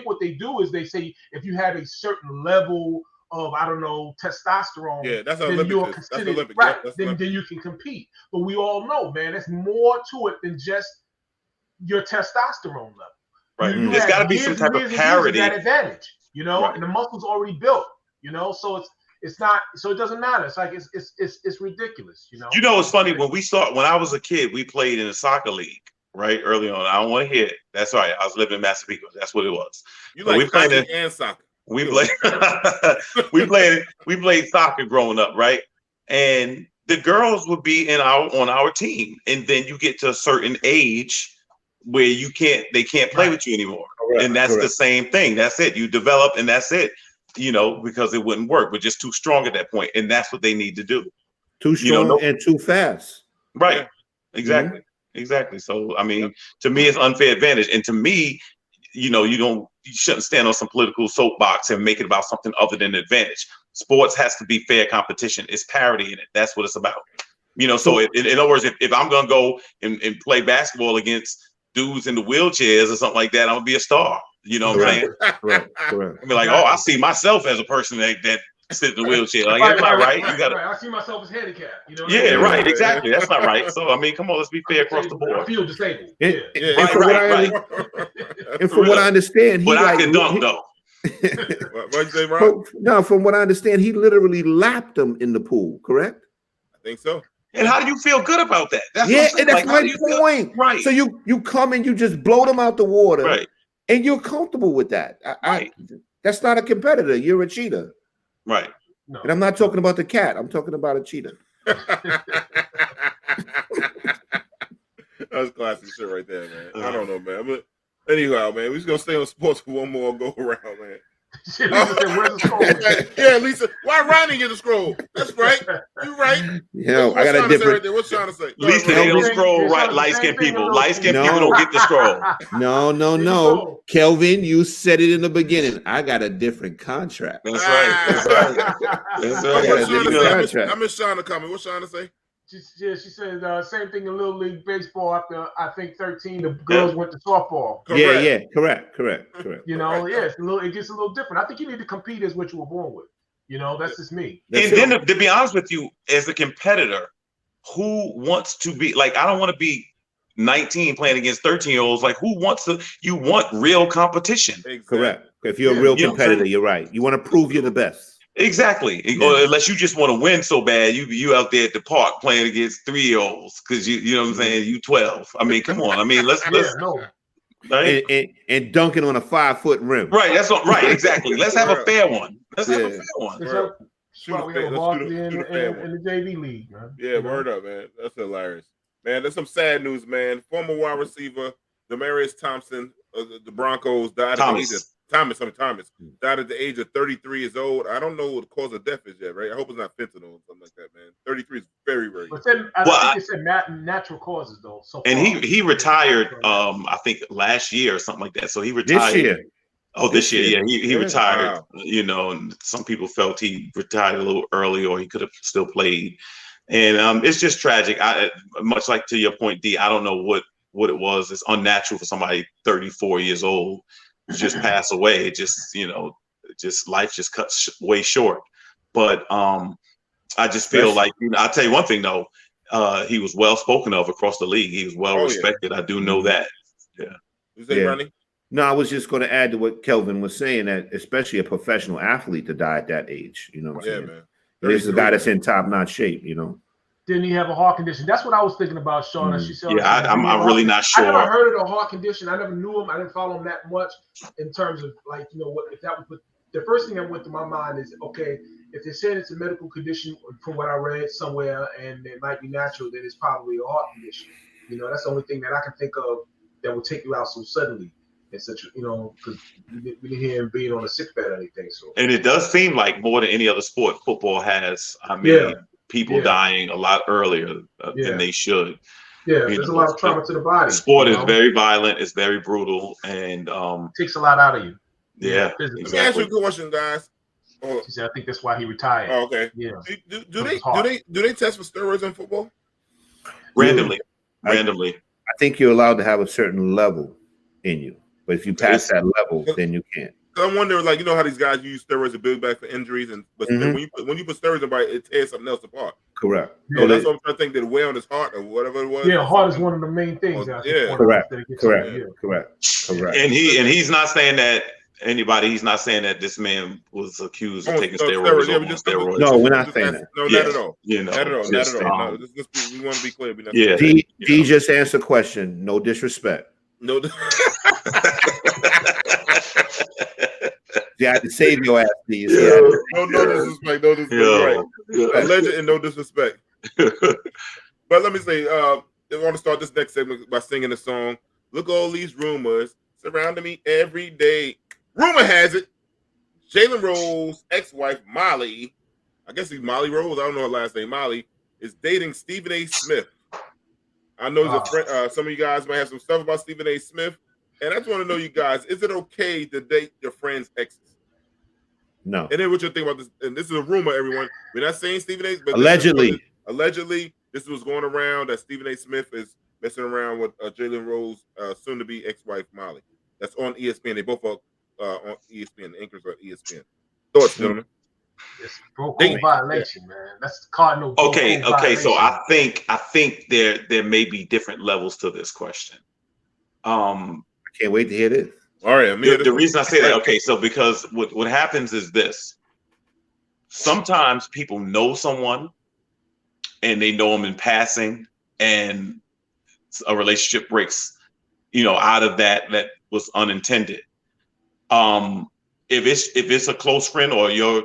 what they do is they say if you have a certain level of testosterone, that's then you're considered right. Then you can compete. But we all know, man, there's more to it than just your testosterone level. Right. There's got to be some type of parity. That advantage, and the muscle's already built. So it's not. So it doesn't matter. It's like it's ridiculous. It's funny when I was a kid, we played in a soccer league. Right early on, I don't want to hear it. That's right. I was living in Massapequa. That's what it was. We played and soccer. We played soccer growing up, right? And the girls would be on our team, and then you get to a certain age where they can't play with you anymore. and that's the same thing. That's it. You develop, and that's it. Because it wouldn't work. We're just too strong at that point, and that's what they need to do. Too strong and too fast. Right. Exactly. Exactly. So, I mean, to me, it's unfair advantage, and to me, you shouldn't stand on some political soapbox and make it about something other than advantage. Sports has to be fair competition. It's parity in it. That's what it's about. So in other words, if I'm gonna go and play basketball against dudes in the wheelchairs or something like that, I'm gonna be a star. You know what I'm saying? Correct. I mean, like, I see myself as a person that sits in the wheelchair. Like, that's not right. You gotta. I see myself as handicapped. Right. Exactly. That's not right. So, I mean, come on, let's be fair across the board. I feel disabled. And from what I understand, but I can dunk though. What'd you say, Ron? No, from what I understand, he literally lapped him in the pool. Correct? I think so. And how do you feel good about that? And that's my point. Right. So you come and you just blow them out the water, right? And you're comfortable with that. That's not a competitor. You're a cheater. Right. No. And I'm not talking about the cat. I'm talking about a cheater. That's classic shit right there, man. I don't know, man. But anyhow, man, we're just gonna stay on sports for one more go around, man. Lisa said, "Where's the scroll?" Yeah, Lisa. Why Ronnie get the scroll? That's right. You're right. Yeah, I got a different. Right there? What's trying to say? Lisa, they don't scroll right. Light skinned people. Light skinned people don't get the scroll. No. Kelvin, you said it in the beginning. I got a different contract. That's right. That's right. I miss Shauna comment. What's Shauna say? She said same thing in Little League Baseball after I think 13, the girls went to softball. Correct. Correct. It gets a little different. I think you need to compete as what you were born with. That's just me. Then to be honest with you, as a competitor, who wants to be like? I don't want to be 19 playing against 13-year-olds. Like, who wants to? You want real competition. Exactly. Correct. If you're a real competitor, you're right. You want to prove you're the best. Exactly. Or unless you just want to win so bad, you out there at the park playing against 3-year-olds because you know what I'm saying. You 12. I mean, come on. I mean, let's right? and dunking on a 5-foot rim. Right. That's what. Right. Exactly. Let's have a fair one. Let's have a fair one. We have a varsity in the JV league, man. Yeah, word up, man. That's hilarious, man. There's some sad news, man. Former wide receiver Demarius Thompson of the Broncos died at the age of Thomas died at the age of 33 years old. I don't know what the cause of death is yet, right? I hope it's not fentanyl or something like that, man. 33 is very, very good. I think it said natural causes, though. So and he retired, I think last year or something like that. So he retired. This year. Oh, this year, yeah. He retired, and some people felt he retired a little early or he could have still played. And it's just tragic. Much like to your point, D, I don't know what it was. It's unnatural for somebody 34 years old to just pass away. It just, just life just cuts way short. But I just feel like, I'll tell you one thing though, he was well spoken of across the league. He was well respected. I do know that. Yeah. You say, Ronnie? No, I was just going to add to what Kelvin was saying, that especially a professional athlete to die at that age, you know what I'm saying? Man. This is a guy that's in top-notch shape, Didn't he have a heart condition? That's what I was thinking about, Shauna. She said, I'm really not sure. I never heard of the heart condition. I never knew him. I didn't follow him that much in terms of what if that was the first thing that went through my mind is, okay, if they're saying it's a medical condition from what I read somewhere and it might be natural, then it's probably a heart condition. That's the only thing that I can think of that would take you out so suddenly. And such, because we didn't hear him being on a sick bed or anything. So, and it does seem like more than any other sport, football has. People dying a lot earlier than they should. Yeah, there's a lot of trauma to the body. Sport is very violent. It's very brutal, and takes a lot out of you. Yeah. Let me ask you a good question, guys. She said, I think that's why he retired. Oh, okay. Yeah. Do they test for steroids in football? Randomly. I think you're allowed to have a certain level in you. But if you pass that level, then you can't. I wonder, how these guys use steroids to build back for injuries, but when you put steroids in, it tears something else apart. Correct. So that's what I'm trying to think. Did it weigh on his heart or whatever it was? Yeah, heart is one of the main things. Correct. And he's not saying that he's not saying that this man was accused of taking steroids. No, we're not saying that. No, not at all. Not at all. We want to be clear. D just answered the question. No disrespect. No. You had to save your ass, please. No disrespect. No disrespect. Right. Legend and no disrespect. But let me say, I want to start this next segment by singing a song. Look, all these rumors surrounding me every day. Rumor has it, Jalen Rose's ex-wife Molly, I guess he's Molly Rose, I don't know her last name, Molly, is dating Stephen A. Smith. I know he's a friend. Some of you guys might have some stuff about Stephen A. Smith, and I just want to know, you guys, is it okay to date your friend's exes? No. And then what you think about this? And this is a rumor, everyone. We're not saying Stephen A. But allegedly, this was going around that Stephen A. Smith is messing around with Jalen Rose, soon-to-be ex-wife Molly. That's on ESPN. They both are on ESPN. The anchors are ESPN. Thoughts, gentlemen? It's bro code violation, man. That's the cardinal. Okay. So I think there may be different levels to this question. I can't wait to hear this. All right. The reason I say that, okay, so because what happens is this. Sometimes people know someone and they know them in passing, and a relationship breaks, out of that was unintended. If it's a close friend or your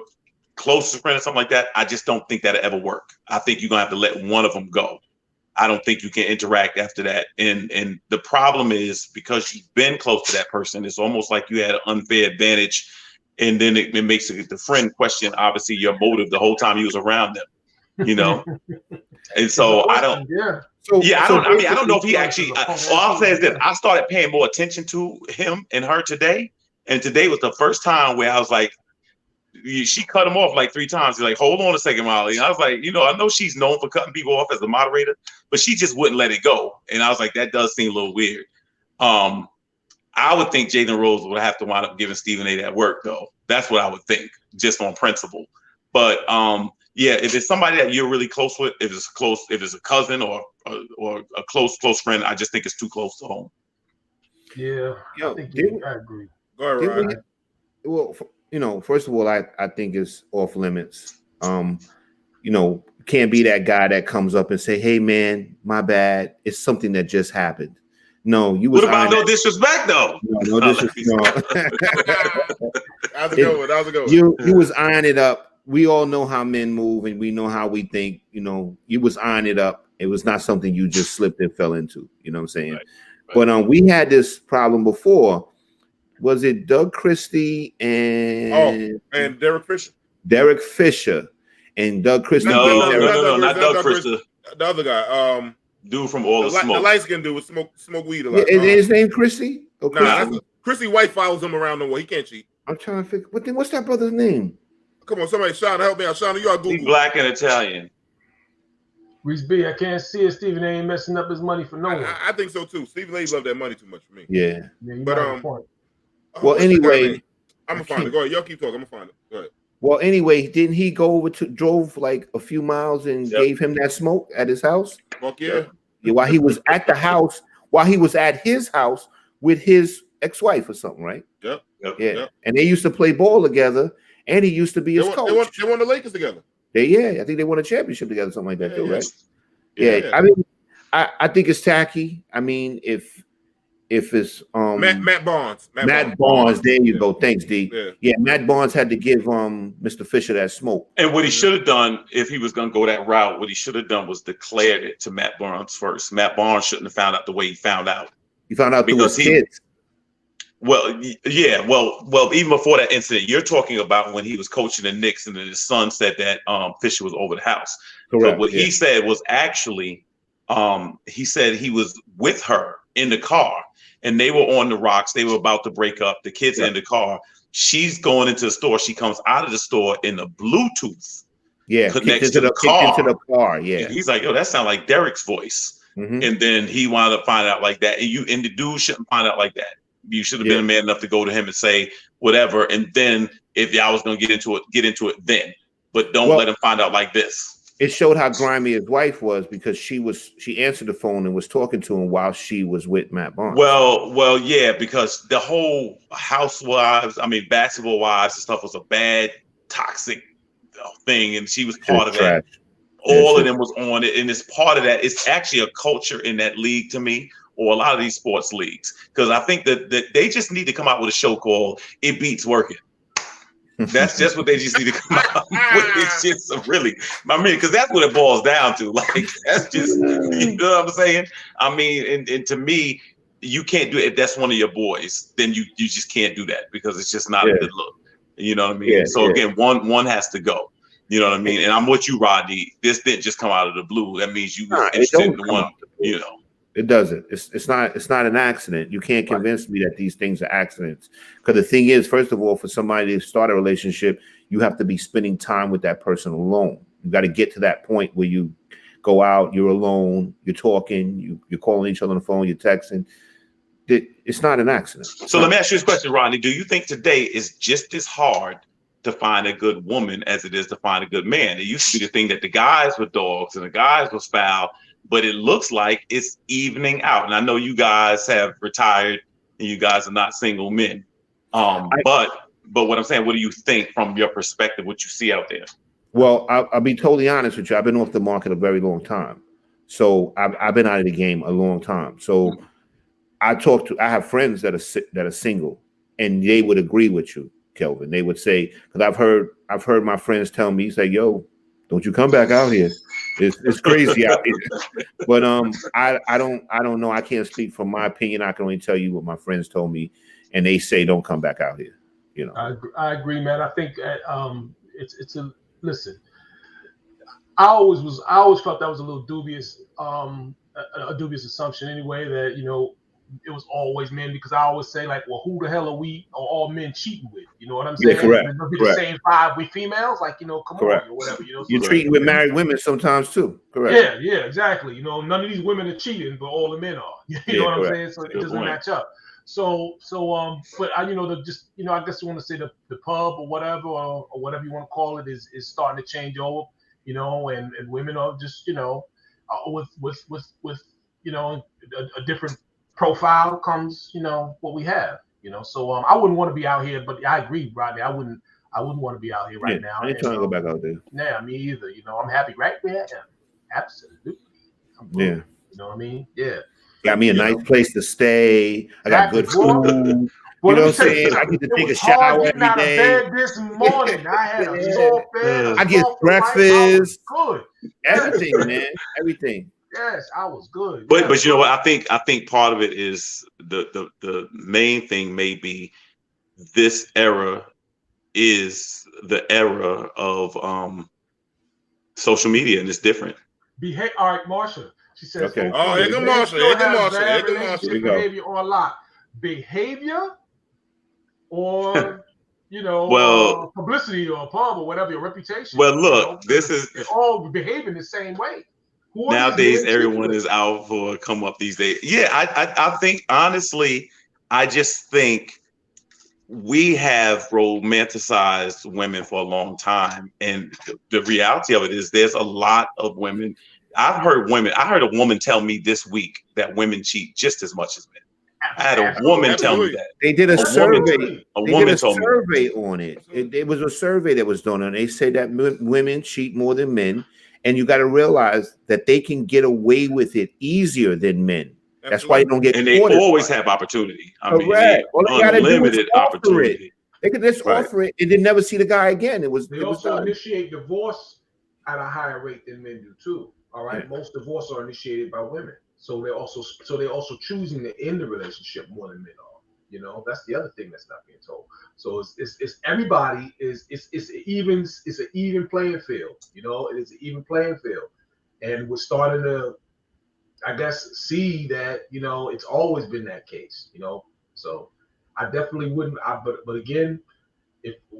closest friend or something like that, I just don't think that'll ever work. I think you're gonna have to let one of them go. I don't think you can interact after that. And the problem is, because you've been close to that person, it's almost like you had an unfair advantage. And then it makes the friend question, obviously, your motive the whole time you was around them, And so I don't. Yeah. I don't know if he actually. All I'll say is that I started paying more attention to him and her today. And today was the first time where I was like, she cut him off like 3 times. She's like, hold on a second, Molly. And I was like, I know she's known for cutting people off as a moderator, but she just wouldn't let it go. And I was like, that does seem a little weird. I would think Jalen Rose would have to wind up giving Stephen A. that work, though. That's what I would think, just on principle. But if it's somebody that you're really close with, if it's a cousin or a close friend, I just think it's too close to home. Yeah, I agree. Go ahead, Ryan. Well, first of all, I think it's off limits. Can't be that guy that comes up and say, "Hey, man, my bad. It's something that just happened." No, you was. What about no disrespect, though? No disrespect. How's it going? You was eyeing it up. We all know how men move, and we know how we think. You was eyeing it up. It was not something you just slipped and fell into. You know what I'm saying? Right. But we had this problem before. Was it Doug Christie and Derek Fisher? Derek Fisher and Doug Christie. No, not Doug Fisher. The other guy, dude from All the Smoke. The light skinned dude with smoke weed a lot. Is his name Christie? Christie White follows him around the way. He can't cheat. I'm trying to figure. What's that brother's name? Come on, somebody, Sean, help me out. Sean, you are Google. He's black and Italian. Reese B, I can't see it. Stephen A. ain't messing up his money for no one. I think so too. Stephen A. love that money too much for me. Yeah. But well, anyway, I'm gonna find it. Go ahead, y'all keep talking. I'm gonna find it. Go ahead. Well, anyway, didn't he go over drove like a few miles and gave him that smoke at his house? Fuck yeah. While he was at the house, while he was at his house with his ex-wife or something, right? Yep. Yeah. And they used to play ball together, and he used to be his coach. They won the Lakers together. I think they won a championship together, something like that too, right? Yeah. I mean, I think it's tacky. I mean, if it's Matt Barnes. Matt Barnes, there you go. Thanks, D. Yeah, Matt Barnes had to give Mr. Fisher that smoke. And what he should have done, if he was going to go that route, what he should have done was declared it to Matt Barnes first. Matt Barnes shouldn't have found out the way he found out. He found out through his kids. Well, yeah. Well, even before that incident, you're talking about when he was coaching the Knicks, and then his son said that Fisher was over the house. Correct. So what he said was actually, he said he was with her in the car, and they were on the rocks. They were about to break up. The kids are in the car. She's going into the store. She comes out of the store in the Bluetooth. Yeah, connects to the car. Into the car. Yeah. And he's like, yo, that sounds like Derek's voice. Mm-hmm. And then he wound up finding out like that. And the dude shouldn't find out like that. You should have been a man enough to go to him and say whatever. And then if y'all was gonna get into it then. But don't let him find out like this. It showed how grimy his wife was, because she answered the phone and was talking to him while she was with Matt Barnes. Well, yeah, because the whole basketball wives and stuff was a bad, toxic thing, and she was part of that. All of them was on it, and it's part of that. It's actually a culture in that league to me, or a lot of these sports leagues, because I think that they just need to come out with a show called "It Beats Working." That's just what they just need to come out with. It's just really, because that's what it boils down to. Like, that's just, you know what I'm saying? I mean, and to me, you can't do it. If that's one of your boys, then you just can't do that because it's just not a good look. You know what I mean? Yeah, so again, one has to go. You know what I mean? And I'm with you, Rodney. This didn't just come out of the blue. That means you were interested in the one. You know, it doesn't. It's not an accident. You can't convince me that these things are accidents. Because the thing is, first of all, for somebody to start a relationship, you have to be spending time with that person alone. You got to get to that point where you go out, you're alone, you're talking, you're calling each other on the phone, you're texting. It's not an accident. So let me ask you this question, Rodney. Do you think today is just as hard to find a good woman as it is to find a good man? It used to be the thing that the guys were dogs and the guys were foul, but it looks like it's evening out. And I know you guys have retired and you guys are not single men. But what I'm saying, what do you think from your perspective, what you see out there? Well, I'll be totally honest with you. I've been off the market a very long time. So I've been out of the game a long time. So I have friends that are single, and they would agree with you, Kelvin. They would say, because I've heard my friends tell me, say, "Yo, don't you come back out here? It's crazy out here." But I don't know. I can't speak from my opinion. I can only tell you what my friends told me, and they say, "Don't come back out here." You know. I agree, man. I think listen. I always felt that was a little dubious, a dubious assumption anyway. That it was always men, because I always say, like, well, who the hell are all men cheating with? You know what I'm saying? Yeah, correct. It'll be the same vibe with females, like, come correct. on, or whatever. You're treating with married women sometimes too. Correct. Yeah, exactly. None of these women are cheating, but all the men are. You know what I'm saying? So it doesn't match up. But I guess you want to say the pub or whatever, or whatever you want to call it, is starting to change over. And women are just with a different profile comes what we have. So I wouldn't want to be out here, but I agree, Rodney. I wouldn't want to be out here right now. I ain't trying to go back out there. Yeah, me either. I'm happy right where I am. Absolutely. Yeah. You know what I mean? Yeah. Got me a nice place to stay. I got good food. You know what I'm saying? I get to take a shower every day. Out of bed this morning. I had a soft bed. I get breakfast. Good. Everything, man. Everything. Yes, I was good. But you know what? I think part of it is the main thing may be this era is the era of social media, and it's different. All right, Marsha. She says, okay. Oh, here come Marsha. Here come Marsha. Behavior or a lot. Behavior or publicity or pub or whatever, your reputation. Well, look, this is all behaving the same way. Nowadays, everyone is out for a come up these days. Yeah, I think honestly, I just think we have romanticized women for a long time, and the reality of it is there's a lot of women. I heard a woman tell me this week that women cheat just as much as men. I had a woman tell me that. They did a survey. A woman told me. Survey on it. It was a survey that was done, and they say that women cheat more than men, and you got to realize that they can get away with it easier than men. Absolutely. That's why you don't get. And they always have opportunity. I mean, unlimited opportunity. They could just offer it and then never see the guy again. They also initiate divorce at a higher rate than men do too. All right, most divorces are initiated by women, so they're also choosing to end the relationship more than men are. That's the other thing that's not being told. So it's everybody it's an even playing field. It is an even playing field, and we're starting to, I guess, see that it's always been that case. So I definitely wouldn't. But again.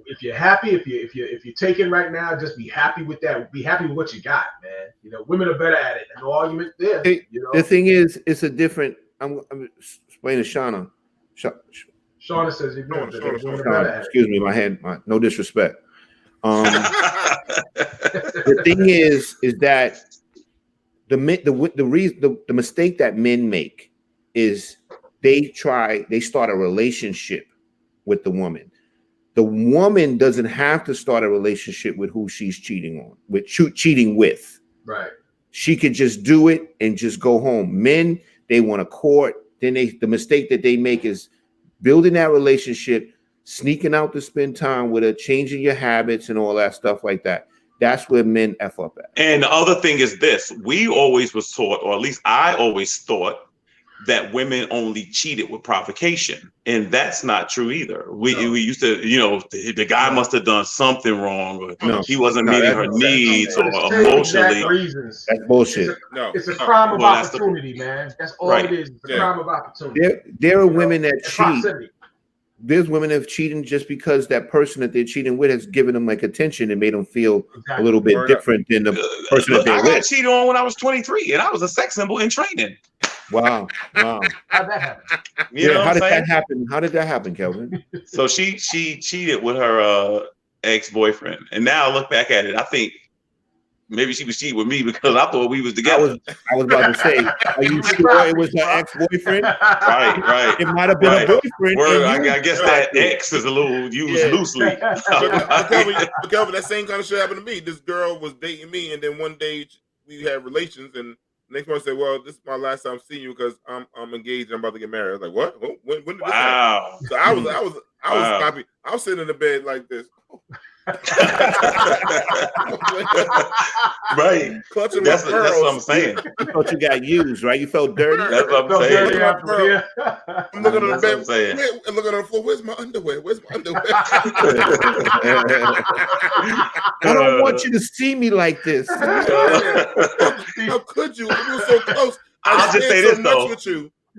If you're happy, if you're taking right now, just be happy with that. Be happy with what you got, man. Women are better at it. No argument there. The thing is, it's a different. I'm explaining to Shauna. Shauna says you're better at it. Excuse me, my no disrespect. The thing is that the mistake that men make is they start a relationship with the woman. The woman doesn't have to start a relationship with who she's cheating with. Right. She could just do it and just go home. Men, they want to court. Then the mistake that they make is building that relationship, sneaking out to spend time with her, changing your habits and all that stuff like that. That's where men F up at. And the other thing is this: we always was taught, or at least I always thought, that women only cheated with provocation, and that's not true either. We used to, the guy must have done something wrong, or he wasn't meeting her needs, or emotionally. Reasons. That's bullshit. It's a crime of opportunity, man. That's all it is. It's a crime of opportunity. There are women that cheat. Proximity. There's women that have cheating just because that person that they're cheating with has given them like attention and made them feel a little bit different than the person that they're with. I got cheated on when I was 23, and I was a sex symbol in training. Wow. How'd that happen? How did that happen? How did that happen, Kelvin? So she cheated with her ex-boyfriend, and now I look back at it, I think maybe she was cheating with me because I thought we was together. I was about to say, are you sure it was her ex-boyfriend? Right. It might have been a boyfriend. I guess that ex is a little used loosely. But Kelvin, that same kind of shit happened to me. This girl was dating me, and then one day we had relations, and next one said, "Well, this is my last time seeing you because I'm engaged and I'm about to get married." I was like, "What? When did this happen?" So I was happy. I was sitting in the bed like this. Right. Clutching that's my pearls. That's what I'm saying. You thought you got used, right? You felt dirty. That's what I'm saying. I'm looking on the bed and looking on the floor. Where's my underwear? I don't want you to see me like this. How could you? We were so close. I'll just say this though.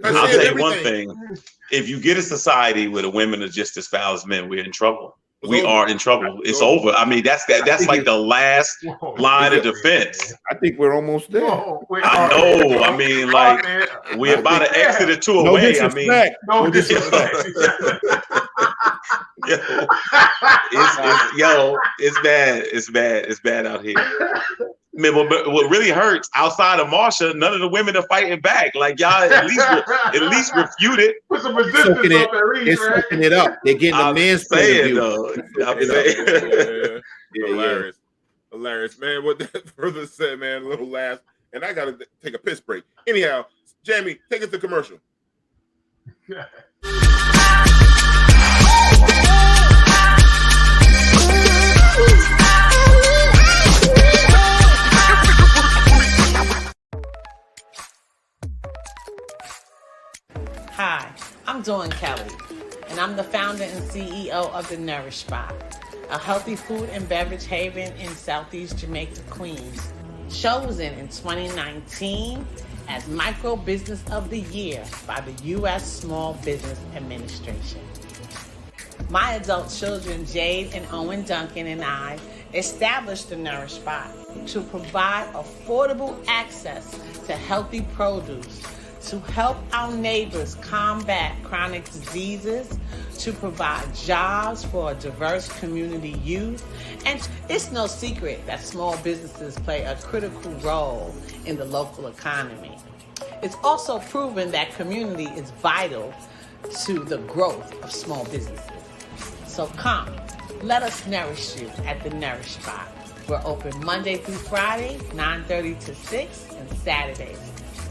I'll tell you one thing. If you get a society where the women are just as foul as men, we're in trouble. We are in trouble. It's over. I mean, that's like the last line of defense. I think we're almost there. I know. I mean, like we're about to exit it to a way. I mean, no disrespect. It's bad. It's bad out here. Man, but what really hurts outside of Marsha, none of the women are fighting back. Like y'all at least refute it. Put some resistance up at least, they're soaking it up. They're getting the man's saying though. Hilarious, man. What that further said, man. A little laugh, and I gotta take a piss break. Anyhow, Jamie, take us to commercial. Hi, I'm Dawn Kelly, and I'm the founder and CEO of The Nourish Spot, a healthy food and beverage haven in Southeast Jamaica, Queens. Chosen in 2019 as Micro Business of the Year by the U.S. Small Business Administration. My adult children, Jade and Owen Duncan, and I established The Nourish Spot to provide affordable access to healthy produce, to help our neighbors combat chronic diseases, to provide jobs for a diverse community youth. And it's no secret that small businesses play a critical role in the local economy. It's also proven that community is vital to the growth of small businesses. So come, let us nourish you at The Nourish Spot. We're open Monday through Friday, 9:30 to 6, and Saturdays,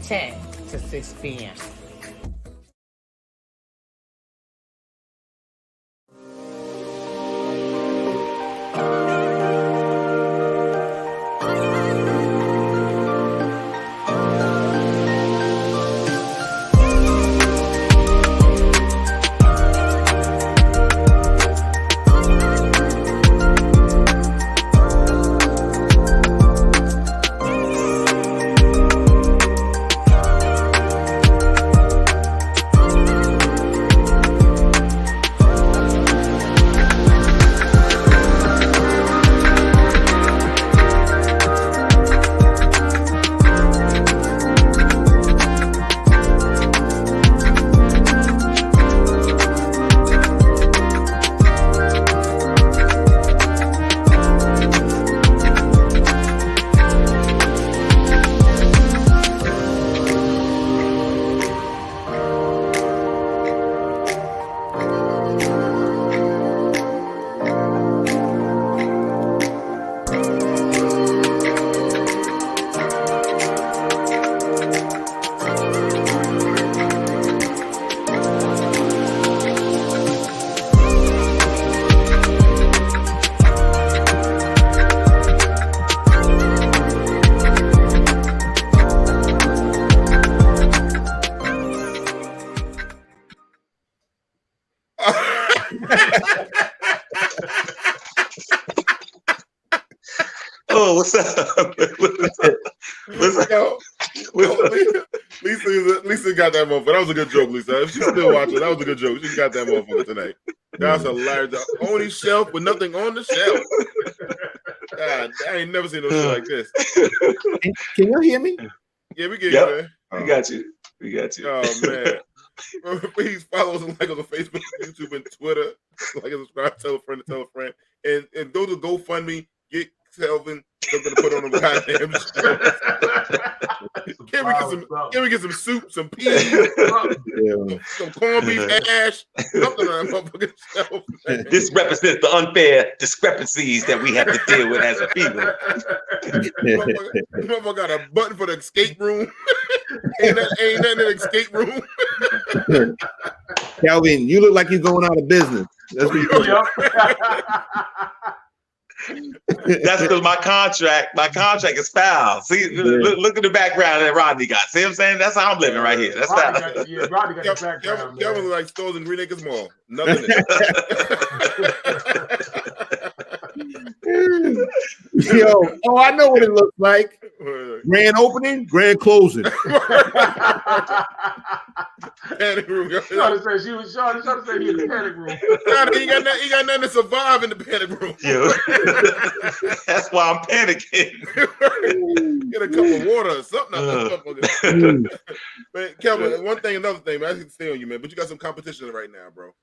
10 to 6 p.m. Oh, what's up? Lisa got that motherfucker. That was a good joke, Lisa. If she's still watching, that was a good joke. She got that motherfucker tonight. That was hilarious. The only shelf with nothing on the shelf. God, I ain't never seen no shit like this. Can you hear me? Yeah, we get Yep. you, man. We got you. We got you. Oh man. Please follow us and like us on Facebook, YouTube, and Twitter. Like and subscribe, tell a friend to tell a friend. And go to GoFundMe, get Kelvin something to put on the goddamn show. Can we get some soup, some peas, some corned beef hash, something on that motherfucking shelf. This represents the unfair discrepancies that we have to deal with as a people. Motherfucker got a button for the escape room. ain't nothing in the escape room. Kelvin, you look like you're going out of business. That's what you're That's because my contract is foul. See, look at the background that Rodney got. See what I'm saying? That's how I'm living right here. That's foul. Rodney got the background. Kelvin like stores in Green Acres Mall. Nothing. Yo, oh, I know what it looks like. Grand opening, grand closing. Panic room. Trying to say he in the panic room. He got nothing to survive in the panic room. Yo. That's why I'm panicking. Get a cup of water or something. Man, Kelvin, another thing, man. I can stay on you, man. But you got some competition right now, bro.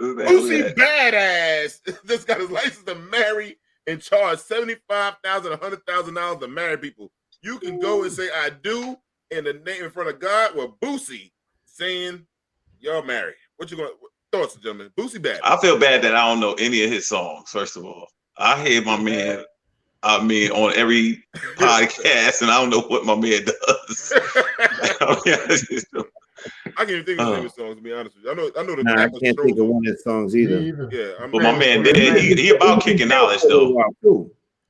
Boosie Badass just got his license to marry and charge $75,000, $100,000 to marry people. You can go and say "I do" in the name in front of God. Well, Boosie saying y'all married. What you going? Thoughts, gentlemen? Boosie Badass. I feel bad that I don't know any of his songs. First of all, I hear my man. I mean, on every podcast, and I don't know what my man does. I can't even think of his songs, to be honest with you. I know the I can't think of one of his songs either. Yeah, but my man did. He about kicking knowledge though.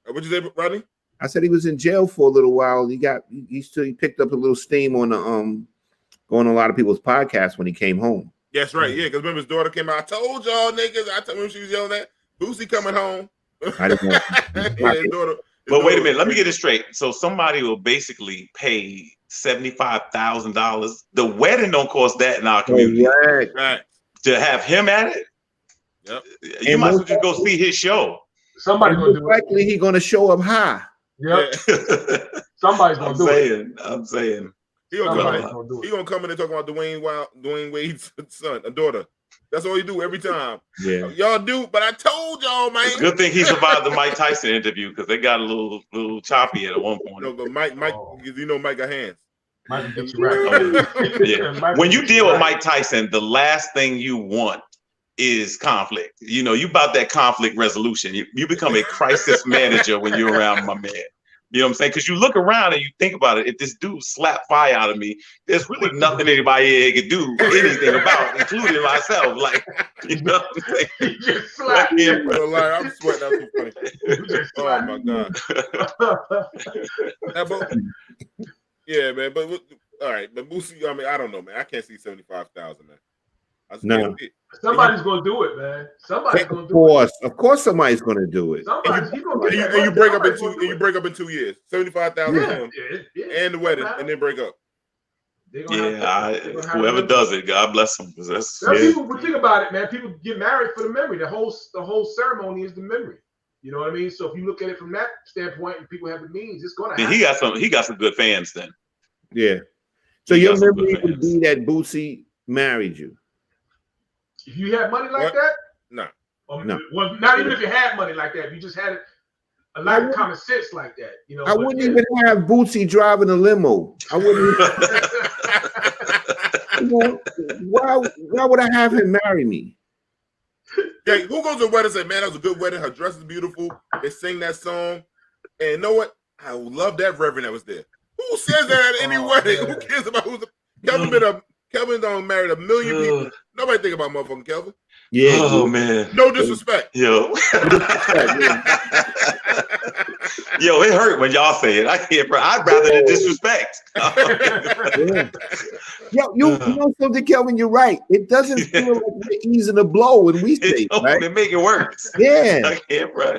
What'd you say, Rodney? I said he was in jail for a little while. He picked up a little steam on the going on a lot of people's podcasts when he came home. That's right. Yeah, because remember his daughter came out. I told y'all niggas. I told him she was yelling at Boosie coming home. I didn't know. But wait a minute. Let me get it straight. So somebody will basically pay $75,000. The wedding don't cost that in our community. Right. To have him at it, yep. You might as well just go see his show. Somebody's gonna do it. Likely he gonna show up high. Yep. Somebody's gonna do it. I'm saying. He gonna come in and talk about Dwayne Wade's son, a daughter. That's all he do every time. Yeah, y'all do, but I told y'all, man. Good thing he survived the Mike Tyson interview because they got a little choppy at one point. No, but Mike, you know, Mike got hands. Mike gets you right. Yeah. When you deal with Mike Tyson, the last thing you want is conflict. You know, you about that conflict resolution. You become a crisis manager when you're around my man. You know what I'm saying? Because you look around and you think about it. If this dude slapped fire out of me, there's really nothing anybody here can do anything about, including myself. Like, you know what I'm saying? Just slap me. I'm sweating. That's so funny. Oh my God. Yeah, man. But all right, but Boosie, I mean, I don't know, man. I can't see 75,000, man. No. Somebody's gonna do it, man. Somebody's gonna do it. Of course, somebody's gonna do it. And you break up in 2 years. 75,000 and the wedding, and then break up. Whoever does it, God bless them. People think about it, man. People get married for the memory. The whole ceremony is the memory. You know what I mean? So if you look at it from that standpoint, and people have the means, it's gonna happen. He got some good fans then. Yeah. So your memory would be that Boosie married you. If you had money like that, no. No. Well, not even if you had money like that. If you just had a lot of common sense like that, you know. I wouldn't even have Boosie driving a limo. I wouldn't. Why would I have him marry me? Yeah, who goes to a wedding and say, man, that was a good wedding. Her dress is beautiful. They sing that song. And you know what? I love that reverend that was there. Who says that at any wedding? Who cares about who's Kelvin done married 1 million people. Nobody think about motherfucking Kelvin. Yeah. Oh man. No disrespect. Yo. Yo, it hurt when y'all say it. I can't, bro. I'd rather the disrespect. Yo, you know something, Kelvin? You're right. It doesn't feel like we're easing the blow when we say it, right? They make it worse. Yeah. I can't, bro.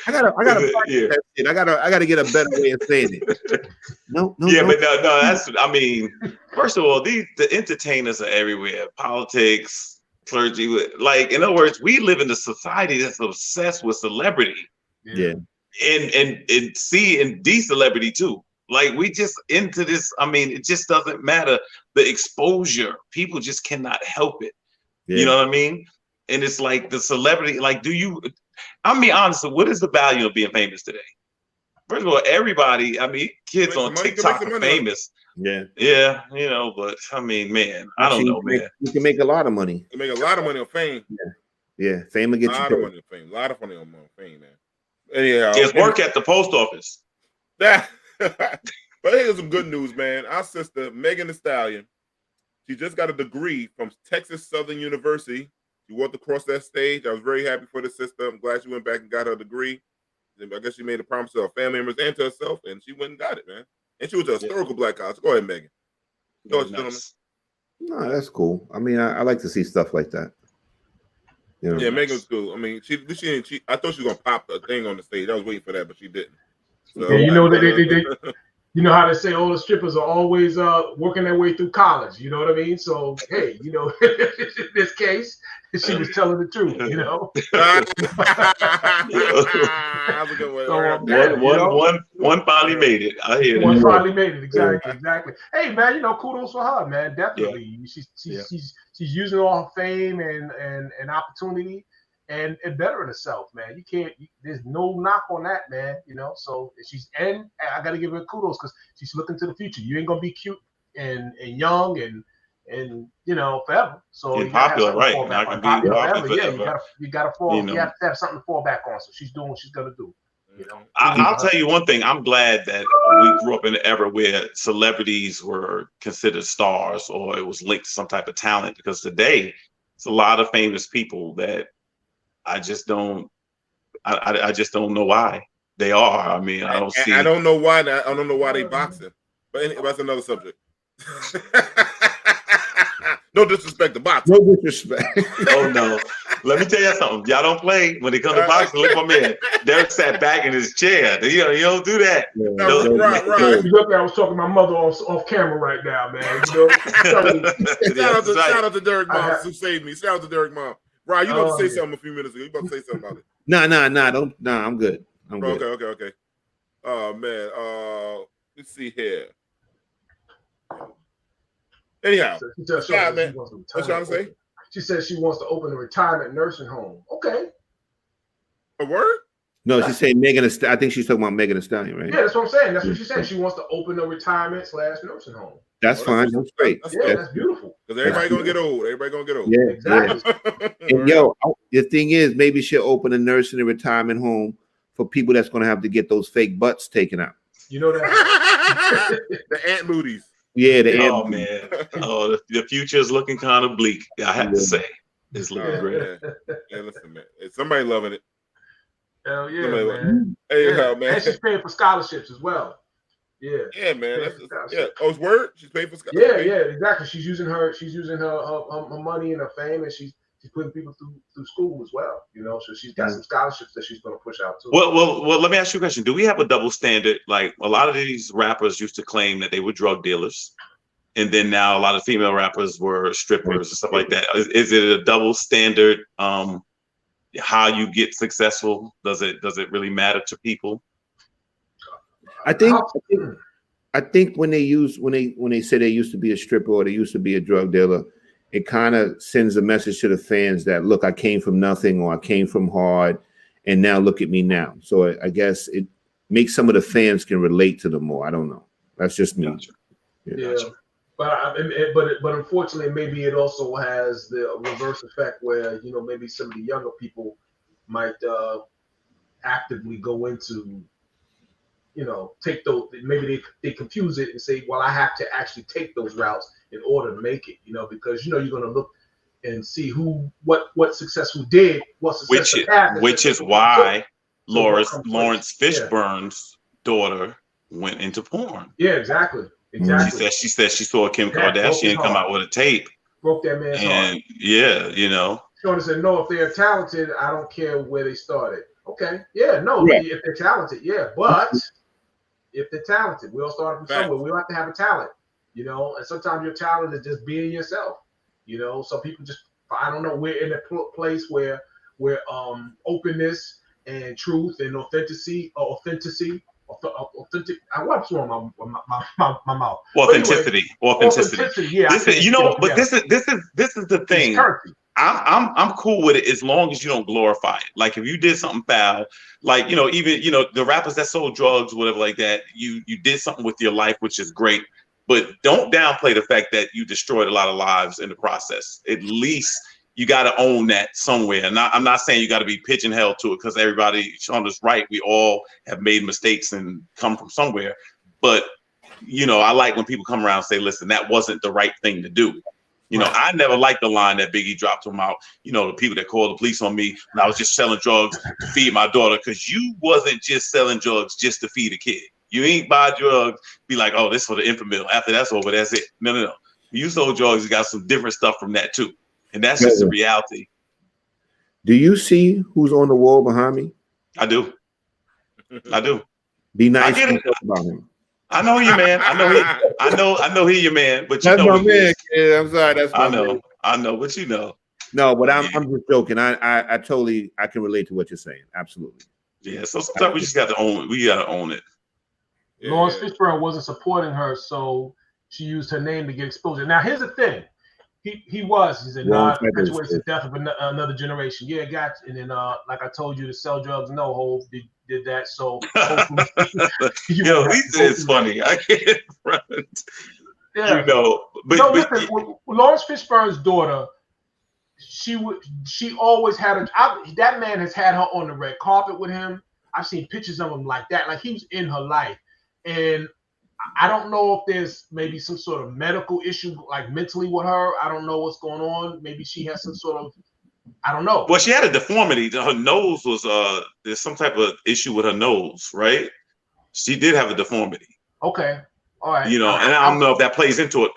I gotta practice that shit. I gotta get a better way of saying it. No. But no. That's. I mean, first of all, the entertainers are everywhere. Politics, clergy. Like, in other words, we live in a society that's obsessed with celebrity. Yeah. And C and D celebrity too. Like, we just into this. I mean, it just doesn't matter. The exposure, people just cannot help it. Yeah. You know what I mean? And it's like the celebrity. Like, I mean, honestly, what is the value of being famous today? First of all, everybody. I mean, kids on TikTok are famous. Yeah. Yeah. You know, but I mean, man, I don't know, man. You can make a lot of money. You make a lot of money on fame. Yeah. Fame will get you. A lot of money on fame. A lot of money on fame, man. Anyhow, it's work at the post office. But here's some good news, man. Our sister, Megan Thee Stallion, she just got a degree from Texas Southern University. She walked across that stage. I was very happy for the sister. I'm glad she went back and got her degree. I guess she made a promise to her family members and to herself, and she went and got it, man. And she was a historical black college. Go ahead, Megan. Go ahead, gentlemen. No, that's cool. I mean, I like to see stuff like that. You know? Yeah, Megan was cool. I mean, she I thought she was gonna pop a thing on the stage. I was waiting for that, but she didn't. So, yeah, you know they you know how they say all the strippers are always working their way through college. You know what I mean? So hey, you know, in this case, she was telling the truth. You know. One finally made it. I hear that. One finally made it. Exactly. Hey man, you know, kudos for her, man. Definitely. Yeah. She's using all her fame and opportunity and bettering herself, man. You can't. There's no knock on that, man. You know. So and I got to give her kudos because she's looking to the future. You ain't gonna be cute and young and you know forever. So you're popular, right? Not gonna be popular. Yeah, you gotta fall. You have to have something to fall back on. So she's doing what she's gonna do. You know. I'll tell you one thing. I'm glad that we grew up in an era where celebrities were considered stars or it was linked to some type of talent. Because today, it's a lot of famous people that I just don't. I just don't know why they are. I mean, I don't see. I don't know why. I don't know why they boxing. But anyway, that's another subject. No disrespect to boxing. No disrespect. Oh no. Let me tell you something. Y'all don't play when it comes to boxing. Look at my man. Derek sat back in his chair. You don't do that. Right. Look, I was talking to my mother off camera right now, man. You know? Shout out to Derik Mom who saved me. Shout out to Derik Mom. Right, you about to say something a few minutes ago. You about to say something about it. No, I'm good. Good. Okay. Oh man. Let's see here. Anyhow, what's you trying to say? She says she wants to open a retirement nursing home. Okay. A word? No, she's saying Megan. I think she's talking about Megan Thee Stallion, right? Yeah, that's what I'm saying. That's what she's saying. She wants to open a retirement/nursing home. That's fine. That's great. That's beautiful. Because everybody gonna get old. Everybody gonna get old. Yeah, exactly. And the thing is, maybe she'll open a nursing and retirement home for people that's gonna have to get those fake butts taken out. You know that the ant booties. Yeah, oh man. Oh, the future is looking kind of bleak. I have to say, it's looking great. Yeah, listen, man. Somebody loving it. Hell yeah, man. Hey, man. And she's paying for scholarships as well. Yeah. Yeah, man. Oh, it's word. She's paying for scholarships. Yeah, exactly. She's using her money and her fame, and she's putting people through school as well. You know, so she's got some scholarships that she's going to push out too. Well. Let me ask you a question. Do we have a double standard? Like a lot of these rappers used to claim that they were drug dealers, and then now a lot of female rappers were strippers and stuff like that. Is it a double standard? How you get successful? Does it really matter to people? I think when they say they used to be a stripper or they used to be a drug dealer, it kind of sends a message to the fans that, look, I came from nothing or I came from hard and now look at me now. So I guess it makes some of the fans can relate to them more. I don't know. That's just me. Gotcha. Yeah. But unfortunately, maybe it also has the reverse effect where, you know, maybe some of the younger people might actively go into, you know, take those, maybe they confuse it and say, well, I have to actually take those routes in order to make it, you know, because, you know, you're going to look and see what successful did, what successful path. Which is why Lawrence Fishburne's daughter went into porn. Yeah, exactly. She said she saw Kim Kardashian come out with a tape. Broke that man's heart. Yeah, you know. Shorty said, no, if they're talented, I don't care where they started. Okay. Yeah, no, if they're talented, yeah. But if they're talented, we all started from somewhere. We don't have to have a talent, you know. And sometimes your talent is just being yourself. You know, some people just, I don't know, we're in a place where openness and truth and authentic. What's wrong with my mouth? Authenticity. Yeah. This is the thing. I'm cool with it as long as you don't glorify it. Like if you did something foul, like even the rappers that sold drugs, whatever like that, you did something with your life, which is great. But don't downplay the fact that you destroyed a lot of lives in the process. At least you got to own that somewhere. And I'm not saying you got to be pitching hell to it, because everybody on this right, we all have made mistakes and come from somewhere. But I like when people come around and say, listen, that wasn't the right thing to do. I never liked the line that Biggie dropped to him out, the people that called the police on me when I was just selling drugs to feed my daughter, because you wasn't just selling drugs just to feed a kid. You ain't buy drugs, be like, oh, this for the infant. After that's over, that's it. No. You sold drugs, you got some different stuff from that too. And that's just the reality. Do you see who's on the wall behind me? I do. Be nice about him. I know you, man. I know he your man, but that's my man. Yeah, I'm sorry. That's my man. Man. I know, but you know. No, but I'm just joking. I totally can relate to what you're saying. Absolutely. Yeah. So sometimes we just got to own it. We got to own it. Yeah. Lawrence Fishburne wasn't supporting her, so she used her name to get exposure. Now here's the thing. He's a non-perpetuates the death of another generation. Yeah, gotcha. And then, like I told you, to sell drugs, no, Hov did that. So, yo, he said it's funny. I can't front. Yeah, but listen, Lawrence Fishburne's daughter, she always had that man has had her on the red carpet with him. I've seen pictures of him like that, like he was in her life, and I don't know if there's maybe some sort of medical issue, like mentally with her. I don't know what's going on. Maybe she has some sort of, I don't know. Well, she had a deformity. Her nose was, there's some type of issue with her nose, right? She did have a deformity. Okay. All right. And I don't know if that plays into it,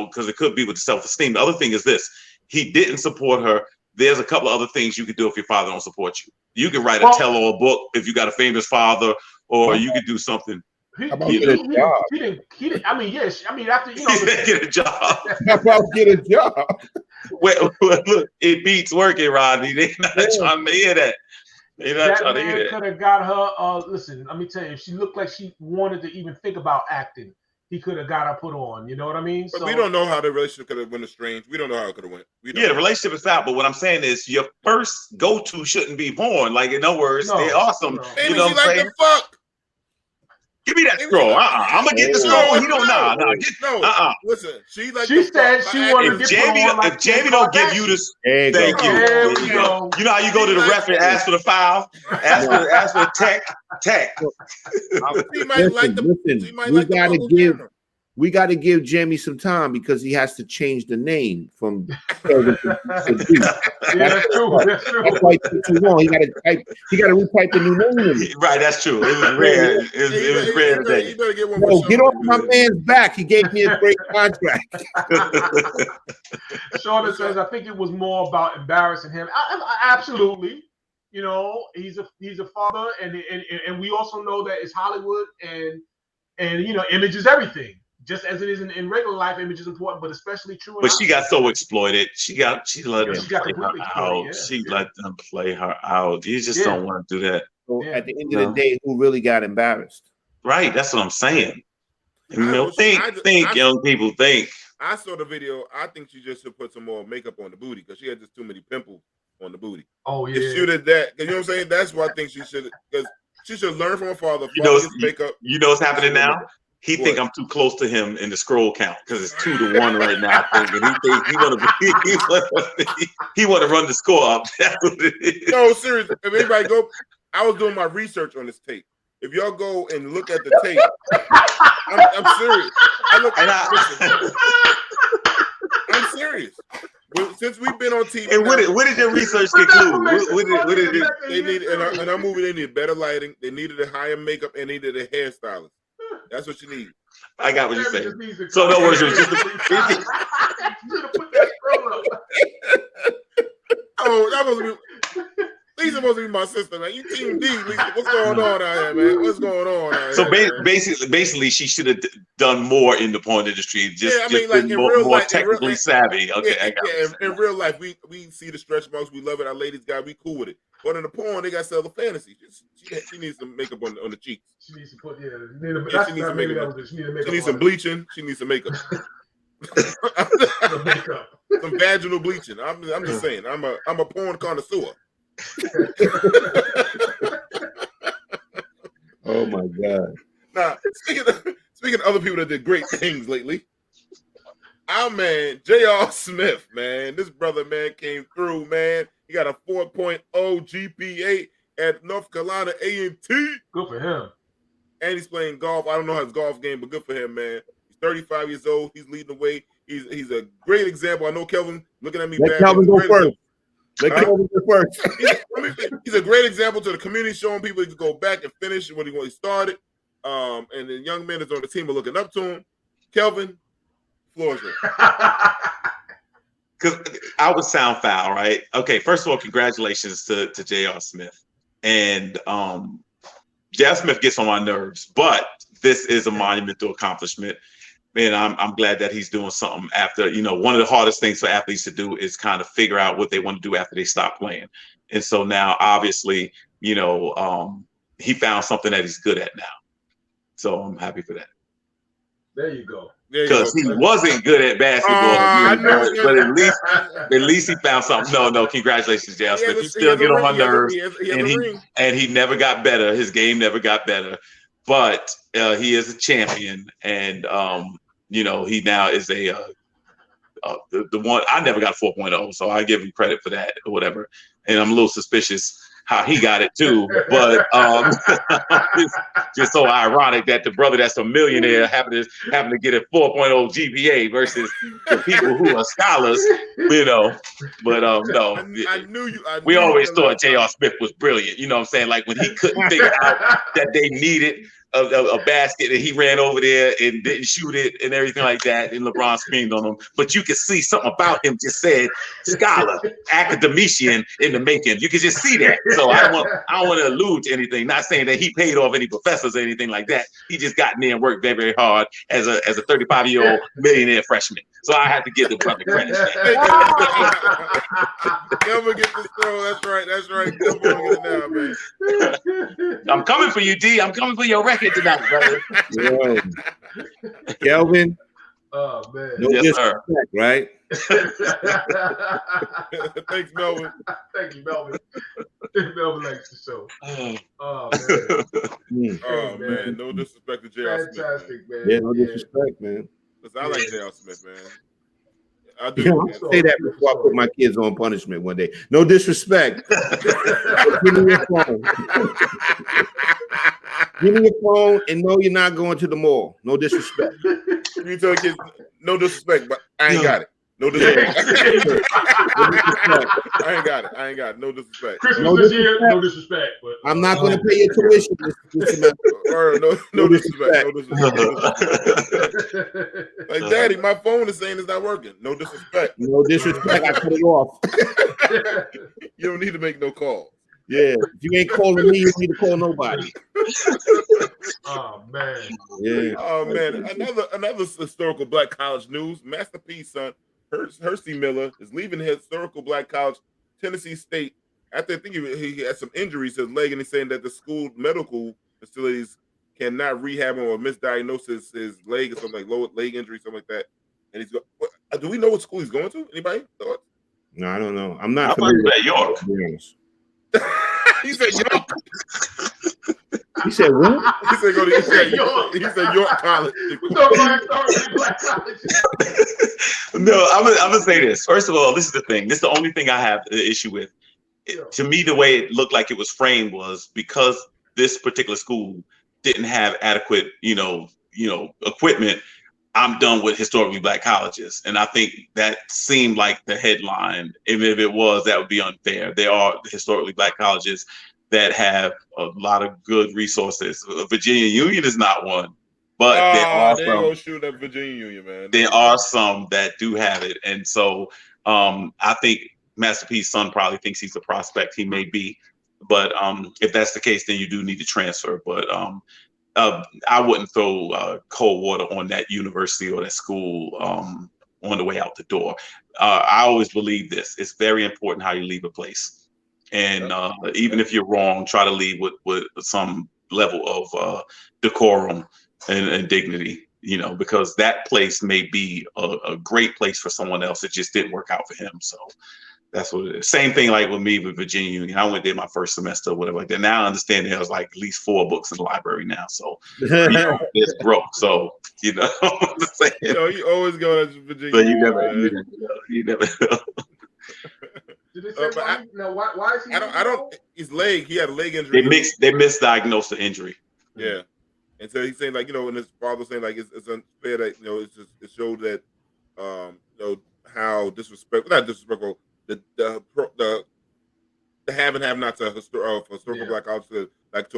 because it could be with self-esteem. The other thing is this. He didn't support her. There's a couple of other things you could do if your father don't support you. You can write a tell-all book if you got a famous father, or you could do something. He didn't. I mean, yes. I mean, after get a job. How about get a job? Well, look, it beats working, Rodney. They're not trying to hear that. That man could have got her. Listen, let me tell you, if she looked like she wanted to even think about acting, he could have got her put on. You know what I mean? But we don't know how the relationship could have went estranged. We don't know how it could have went. The relationship is out. But what I'm saying is, your first go-to shouldn't be porn. Like, in other words, they're awesome. Maybe she like the fuck. Give me that scroll. I'm gonna get the scroll. He don't know. Listen, she said she wanted to get if Jamie don't give you this, thank you. There you go. You know how you go to the ref and ask for the file, ask for the tech. We got to give Jamie some time, because he has to change the name from Kelvin to D. That's true. That's why it took too long. He got to retype the new name. Right, that's true. It was rare. It was rare today. You better get one. No, get off my man's back. He gave me a great contract. Shorter says, I think it was more about embarrassing him. Absolutely. He's a father, and we also know that it's Hollywood, and image is everything. Just as it is in regular life, image is important, but especially true. But she got so exploited. She let them play her out. She let them play her out. You just don't want to do that. So at the end of the day, who really got embarrassed? Right. That's what I'm saying. Think, young people, think. I saw the video. I think she just should put some more makeup on the booty, because she had just too many pimples on the booty. Oh yeah. If she did that, you know what I'm saying? That's what I think she should, because she should learn from her father. Makeup. You know what's happening now? He think I'm too close to him in the scroll count, because it's 2-1 right now. And he think he want to run the score up. That's what it is. No, seriously. If anybody go, I was doing my research on this tape. If y'all go and look at the tape, I'm serious. I'm serious. Since we've been on TV, and what did your research conclude? What did it? They needed in our movie. They needed better lighting. They needed a higher makeup, and they needed a hairstylist. That's what you need. I got what you're saying. So in other words, it was just oh, that was. Lisa supposed to be my sister, man. You Team D, Lisa. What's going on out here, man? What's going on out here? So basically, she should have done more in the porn industry. Just like in real life, technically savvy. Okay, I got it. In real life, we see the stretch marks. We love it. Our ladies got we cool with it. But in the porn, they got to sell the fantasy. She needs some makeup on the cheeks. She needs to put she needs some makeup. She needs some bleaching. She needs some makeup. Some vaginal bleaching. I'm just saying. I'm a porn connoisseur. Oh my God! Now, speaking of other people that did great things lately, our man J.R. Smith, man, this brother, man, came through, man. He got a 4.0 GPA at North Carolina A&T. Good for him. And he's playing golf. I don't know his golf game, but good for him, man. He's 35 years old. He's leading the way. He's a great example. I know Kelvin looking at me Let bad. Kelvin go first. Let Kelvin go first. He's a great example to the community, showing people he can go back and finish when he started. And the young men that's on the team are looking up to him. Kelvin, floor is yours. Because I would sound foul, right? Okay, first of all, congratulations to J.R. Smith. And J.R. Smith gets on my nerves, but this is a monumental accomplishment. Man, I'm glad that he's doing something after, one of the hardest things for athletes to do is kind of figure out what they want to do after they stop playing. And so now, obviously, he found something that he's good at now. So I'm happy for that. There you go. Because he wasn't good at basketball, but at least he found something. No, congratulations, J.R. Smith. He still get on my nerves, and he never got better. His game never got better, but he is a champion, and he now is the one. I never got 4.0, so I give him credit for that or whatever. And I'm a little suspicious how he got it too, but it's just so ironic that the brother that's a millionaire happened to get a 4.0 GPA versus the people who are scholars, But no, we always thought J.R. Smith was brilliant. You know what I'm saying? Like when he couldn't figure out that they needed a basket and he ran over there and didn't shoot it and everything like that, and LeBron screamed on him. But you could see something about him just said scholar, academician in the making. You could just see that. So I don't want to allude to anything. Not saying that he paid off any professors or anything like that. He just got in there and worked very, very hard as a 35-year-old millionaire freshman. So I have to give the brother credit. Kelvin get this throw. That's right. Kelvin get it now, man. I'm coming for you, D. I'm coming for your record tonight, brother. Kelvin. Oh man. No disrespect, right? Thanks, Melvin. Thank you, Melvin. Melvin likes the show. Oh man. Oh man. No disrespect to J.R. Smith. Fantastic, man. Yeah, no disrespect, man. Listen, I like J.R. Smith, man. I do. I'll say that before I put my kids on punishment one day. No disrespect. Give me your phone. Give me your phone and no, you're not going to the mall. No disrespect. You tell kids, no disrespect, but I ain't got it. No disrespect. I ain't got it. No disrespect. Christmas this year, no disrespect. But I'm not going to pay your tuition this semester. No disrespect. Like, Daddy, my phone is saying it's not working. No disrespect. No disrespect. I cut it off. You don't need to make no call. Yeah, if you ain't calling me, you need to call nobody. Oh man. Yeah. Oh man. Another historical black college news. Master P's son, Hersey Miller, is leaving his historical black college, Tennessee State, after I think he had some injuries to his leg, and he's saying that the school medical facilities cannot rehab him or misdiagnose his leg or something like low leg injury, something like that. And he's do we know what school he's going to? Anybody? No, I don't know. I'm not familiar with York. He said York. He said what? He said York. He said York College. No, I'm gonna say this. First of all, this is the thing. This is the only thing I have the issue with. To me, the way it looked like it was framed was because this particular school didn't have adequate, equipment. I'm done with historically black colleges. And I think that seemed like the headline. If it was, that would be unfair. There are historically black colleges that have a lot of good resources. Virginia Union is not one, but there are some. Go shoot at Virginia Union, man. There are some that do have it. And so I think Master P's son probably thinks he's a prospect. He may be. But if that's the case, then you do need to transfer. But I wouldn't throw cold water on that university or that school on the way out the door. I always believe this. It's very important how you leave a place. And even if you're wrong, try to leave with some level of decorum and dignity, you know, because that place may be a great place for someone else. It just didn't work out for him. So that's what it is. Same thing like with me with Virginia Union. I went there my first semester or whatever like that. Now I understand there's like at least 4 books in the library now. So you know, it's broke. So you know what I'm saying? You know, you always go to Virginia. But you never know. Did they say why is he? I don't. His leg. He had a leg injury. They misdiagnosed the injury. Yeah, and so he's saying like, you know, and his father saying like it's unfair that, you know, it showed that you know, how not disrespectful, the have and have not to historical black college to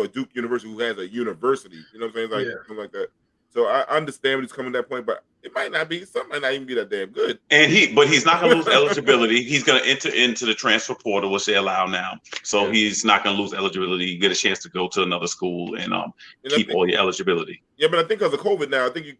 a Duke University who has a university. You know what I'm saying? Like something like that. So I understand when he's coming to that point, but it might not be. Some might not even be that damn good. And he's not going to lose eligibility. He's going to enter into the transfer portal, which they allow now. So he's not going to lose eligibility. You get a chance to go to another school and keep all your eligibility. Yeah, but I think because of COVID now, I think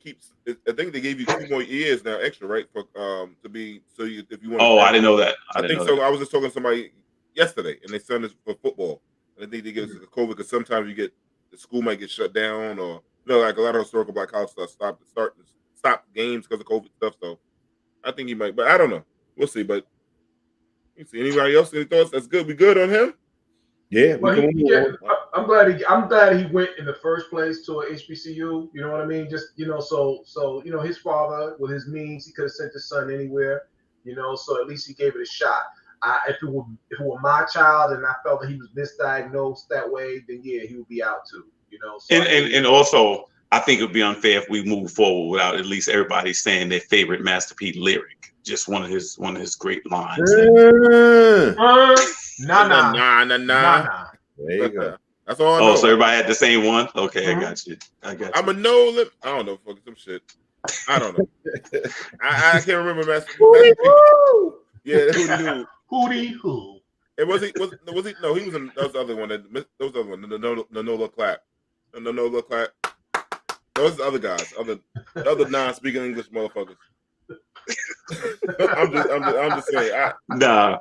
I think they gave you 2 more years now extra, right? For to be if you want. Oh, I didn't know that. I think so. I was just talking to somebody yesterday, and they sent us for football. And I think they give us COVID because sometimes the school might get shut down, or you know, like a lot of historical black college stuff stop games because of COVID stuff. So I think he might, but I don't know. We'll see. But you see anybody else? Any thoughts? That's good. We good on him? Yeah. I'm glad he went in the first place to a HBCU. You know what I mean? Just, you know, so you know, his father with his means, he could have sent his son anywhere. You know, so at least he gave it a shot. If it were my child and I felt that he was misdiagnosed that way, then yeah, he would be out too. You know, so and also I think it would be unfair if we move forward without at least everybody saying their favorite Master P lyric. Just one of his great lines. Nah. There you go. That's all I know. Oh, so everybody had the same one? Okay, I got you. I'm a no limit. I don't know, fucking some shit. I don't know. I can't remember Master P. Yeah, Hootie who? It was he? No, he was in. That was the other one. That was the other one. The Nola clap. The Nola clap. Those are the other guys. Other non-speaking English motherfuckers. I'm just saying.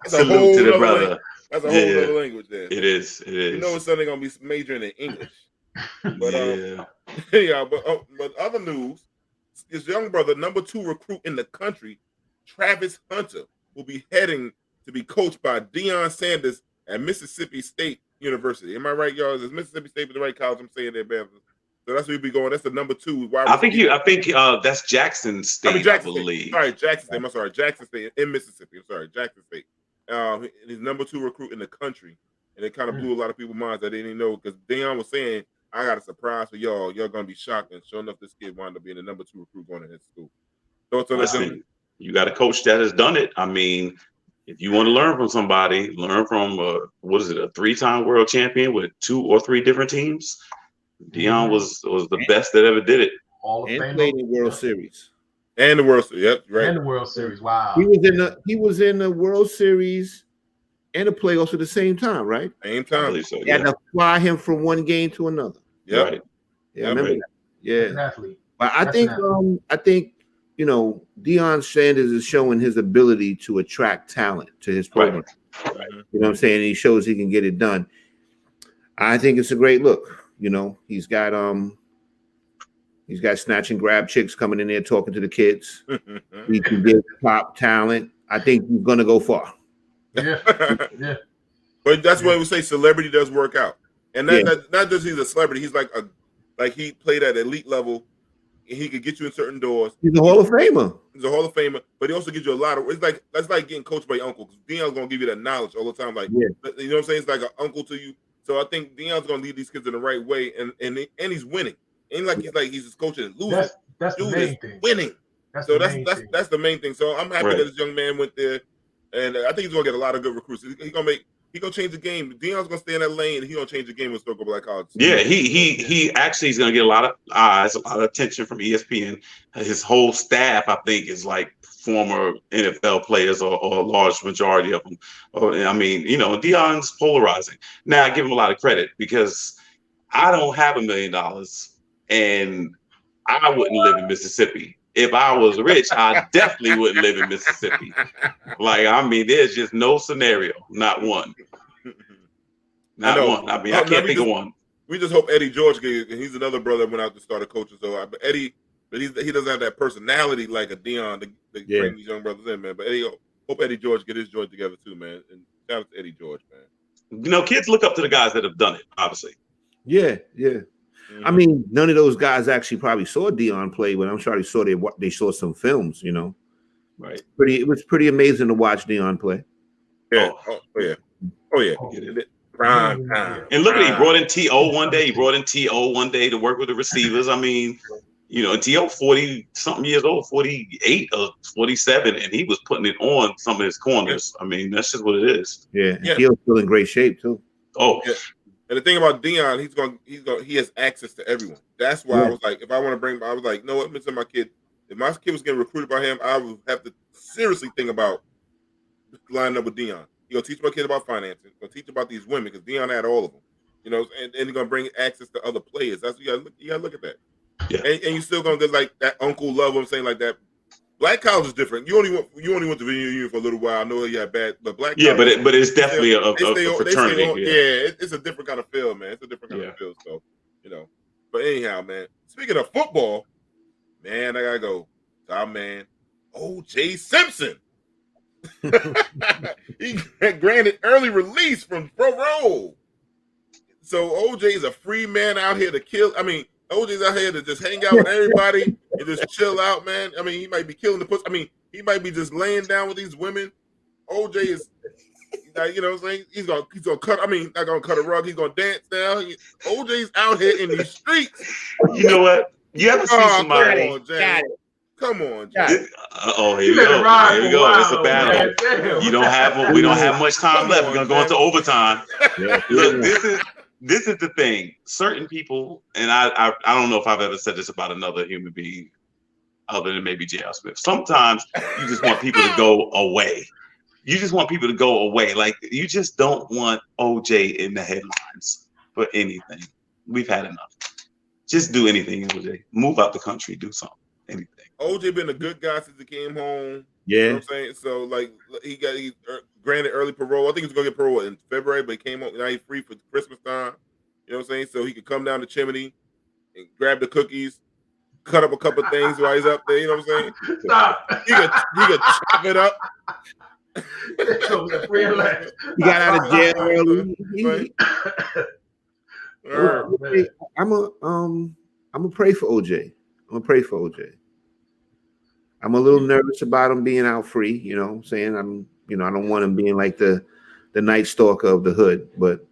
Salute to the brother. That's a whole other language there. It is. You know, it's something gonna be majoring in English. But but other news, his young brother, number 2 recruit in the country, Travis Hunter, will be heading to be coached by Deion Sanders at Mississippi State University. Am I right, y'all? Is Mississippi State the right college? I'm saying that, man. So that's where he'll be going. That's the number 2. I think that's Jackson State. I believe. All right, Jackson State. I'm sorry, Jackson State in Mississippi. I'm sorry, Jackson State. He's number 2 recruit in the country, and it kind of blew a lot of people's minds that they didn't know, because Deion was saying, "I got a surprise for y'all. Y'all gonna be shocked." And sure enough, this kid wound up being the number 2 recruit going to his school. You got a coach that has done it. I mean, if you want to learn from somebody, learn from a 3-time world champion with 2 or 3 different teams. Deion was the best that ever did it. And played in the World Series. And the World Series, yep, right. And the World Series, wow. He was in the World Series and the playoffs at the same time, right? Same time. So, You had to fly him from one game to another. Yeah, right. Yeah, I remember that. Yeah. Exactly. But I think you know, Deion Sanders is showing his ability to attract talent to his program. Right. You know what I'm saying? He shows he can get it done. I think it's a great look. You know, he's got snatch and grab chicks coming in there talking to the kids. He can get top talent. I think he's gonna go far. Yeah. But that's why we say celebrity does work out. And not just he's a celebrity, he's like he played at elite level. He could get you in certain doors. He's a Hall of Famer. He's a Hall of Famer, but he also gives you a lot of. That's like getting coached by your uncle, because Deion's gonna give you that knowledge all the time. Like, you know what I'm saying? It's like an uncle to you. So I think Deion's gonna lead these kids in the right way, and he's winning. Ain't like he's just coaching and losing. That's the dude main is thing. winning. That's So the main thing. that's the main thing. So I'm happy that this young man went there, and I think he's gonna get a lot of good recruits. He's gonna change the game. Deion's gonna stay in that lane, and he's gonna change the game with Stoker Black College. Yeah, he actually is gonna get a lot of eyes, a lot of attention from ESPN. His whole staff, I think, is like former NFL players, or a large majority of them. I mean, Deion's polarizing. Now, I give him a lot of credit because I don't have $1 million, and I wouldn't live in Mississippi. If I was rich, I definitely wouldn't live in Mississippi. Like, I mean, there's just no scenario, not one. Not one. I mean, I can't think of one. We just hope Eddie George gets, and he's another brother that went out to start a coach. So, but Eddie, he doesn't have that personality like a Deion to bring these young brothers in, man. But hope Eddie George get his joint together too, man. And shout out to Eddie George, man. Kids look up to the guys that have done it, obviously. Yeah. I mean, none of those guys actually probably saw Deion play, but I'm sure they saw some films, Right. It was pretty amazing to watch Deion play. Yeah. Oh yeah. Prime time. And look at he brought in T.O. one day. He brought in T.O. one day to work with the receivers. I mean, T.O. 40-something years old, 48 or 47, and he was putting it on some of his corners. I mean, that's just what it is. Yeah. T.O.'s still in great shape too. Oh. Yeah. And the thing about Deion, he has access to everyone. That's why I was like, if I want to bring, I was like, no, what makes my kid? If my kid was getting recruited by him, I would have to seriously think about lining up with Deion. He's gonna teach my kid about financing. He's gonna teach about these women because Deion had all of them. And he's gonna bring access to other players. That's you gotta look at that. Yeah. And you still gonna get like that uncle love. I'm saying like that. Black college is different. You only went to Virginia Union for a little while. I know you had bad, but black. Yeah, college, but it's definitely a fraternity. It's a different kind of feel, man. It's a different kind of feel. So But anyhow, man. Speaking of football, man, I gotta go. Our man, O.J. Simpson. He granted early release from parole. So O.J. is a free man out here to kill. I mean, O.J.'s out here to just hang out with everybody and just chill out, man. I mean, he might be killing the pussy. I mean, he might be just laying down with these women. O.J. is, what I'm saying? He's gonna cut. I mean, not gonna cut a rug. He's gonna dance now. O.J.'s out here in these streets. You know what? You ever see somebody? Come on, Jack. Here we go. Here we go. It's a battle. We don't have much time left. We're gonna go into overtime. Look, this is the thing. Certain people, and I don't know if I've ever said this about another human being other than maybe J.R. Smith. Sometimes you just want people to go away. Like, you just don't want OJ in the headlines for anything. We've had enough. Just do anything, OJ. Move out the country. Do something. Anything. OJ been a good guy since he came home. Yeah. You know what I'm saying? So, like, he granted early parole. I think he was going to get parole in February, but he came home. Now he's free for Christmas time. You know what I'm saying? So he could come down the chimney and grab the cookies, cut up a couple of things while he's up there. You know what I'm saying? Stop. He could chop it up. He got out of jail early. I'm gonna pray for OJ. I'm a little nervous about him being out free. You know what I'm saying? I don't want him being like the night stalker of the hood, but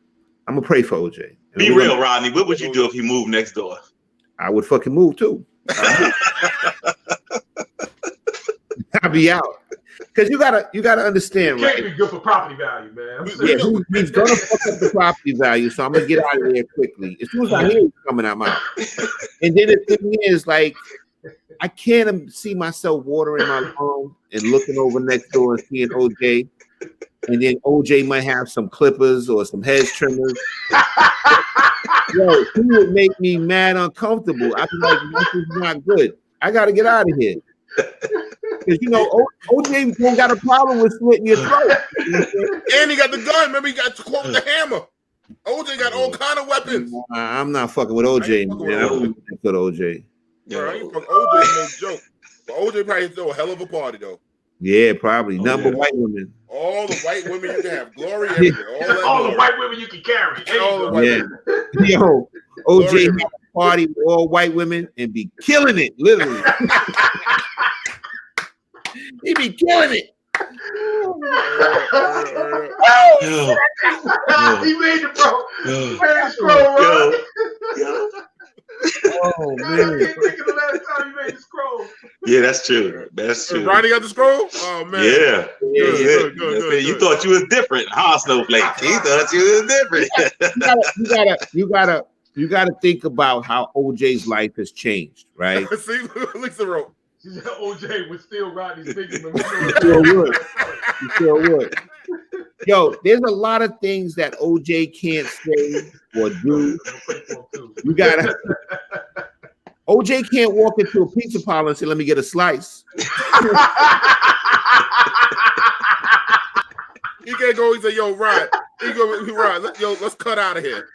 I'm gonna pray for OJ. Be real, Rodney. What would you do if he moved next door? I would fucking move too. I'll be out. Because you gotta understand, right? Can't be good for property value, man. Yeah, he's gonna fuck up the property value, so I'm gonna get out of there quickly. As soon as I hear he's coming, I'm out. And then the thing is, like, I can't see myself watering my lawn and looking over next door and seeing OJ, and then OJ might have some clippers or some hedge trimmers. Yo, he would make me mad uncomfortable. I'd be like, this is not good. I gotta get out of here. Because OJ don't got a problem with slitting your throat. And he got the gun. Remember, he got to quote the hammer. OJ got all kind of weapons. I'm not fucking with OJ, man. I don't fuck with OJ. Bro, I ain't fucking OJ, no joke. But OJ probably throw a hell of a party though. Yeah, probably. White women. All the white women you can have. Glory everywhere. All the white women you can carry. All the white women. Yo, OJ have a party with all white women and be killing it, literally. He be killing it. He made it, bro. He made it scroll, bro. Oh man! I can't think of the last time you made the Yeah, that's true. That's true. Rodney got the scroll? Oh man. Yeah. Good. You thought you was different, huh, Snowflake? He thought you was different. You gotta think about how OJ's life has changed, right? See, Lisa wrote. She said OJ was still Rodney's biggest. You sure would. Yo, there's a lot of things that OJ can't say or do. You gotta. OJ can't walk into a pizza parlor and say, "Let me get a slice." He can't go. He say, "Yo, Rod, let's cut out of here."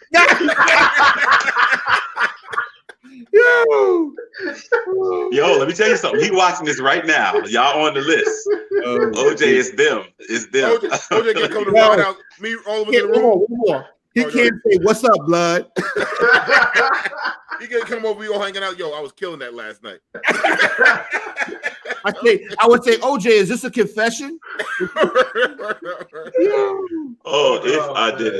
Yo, let me tell you something. He watching this right now. Y'all on the list. OJ is them. It's them. OJ can't come to the house. Me all over the room. He can't say, "What's up, blood?" He can't come over. We all hanging out. Yo, I was killing that last night. I would say, OJ, is this a confession? Oh, if I did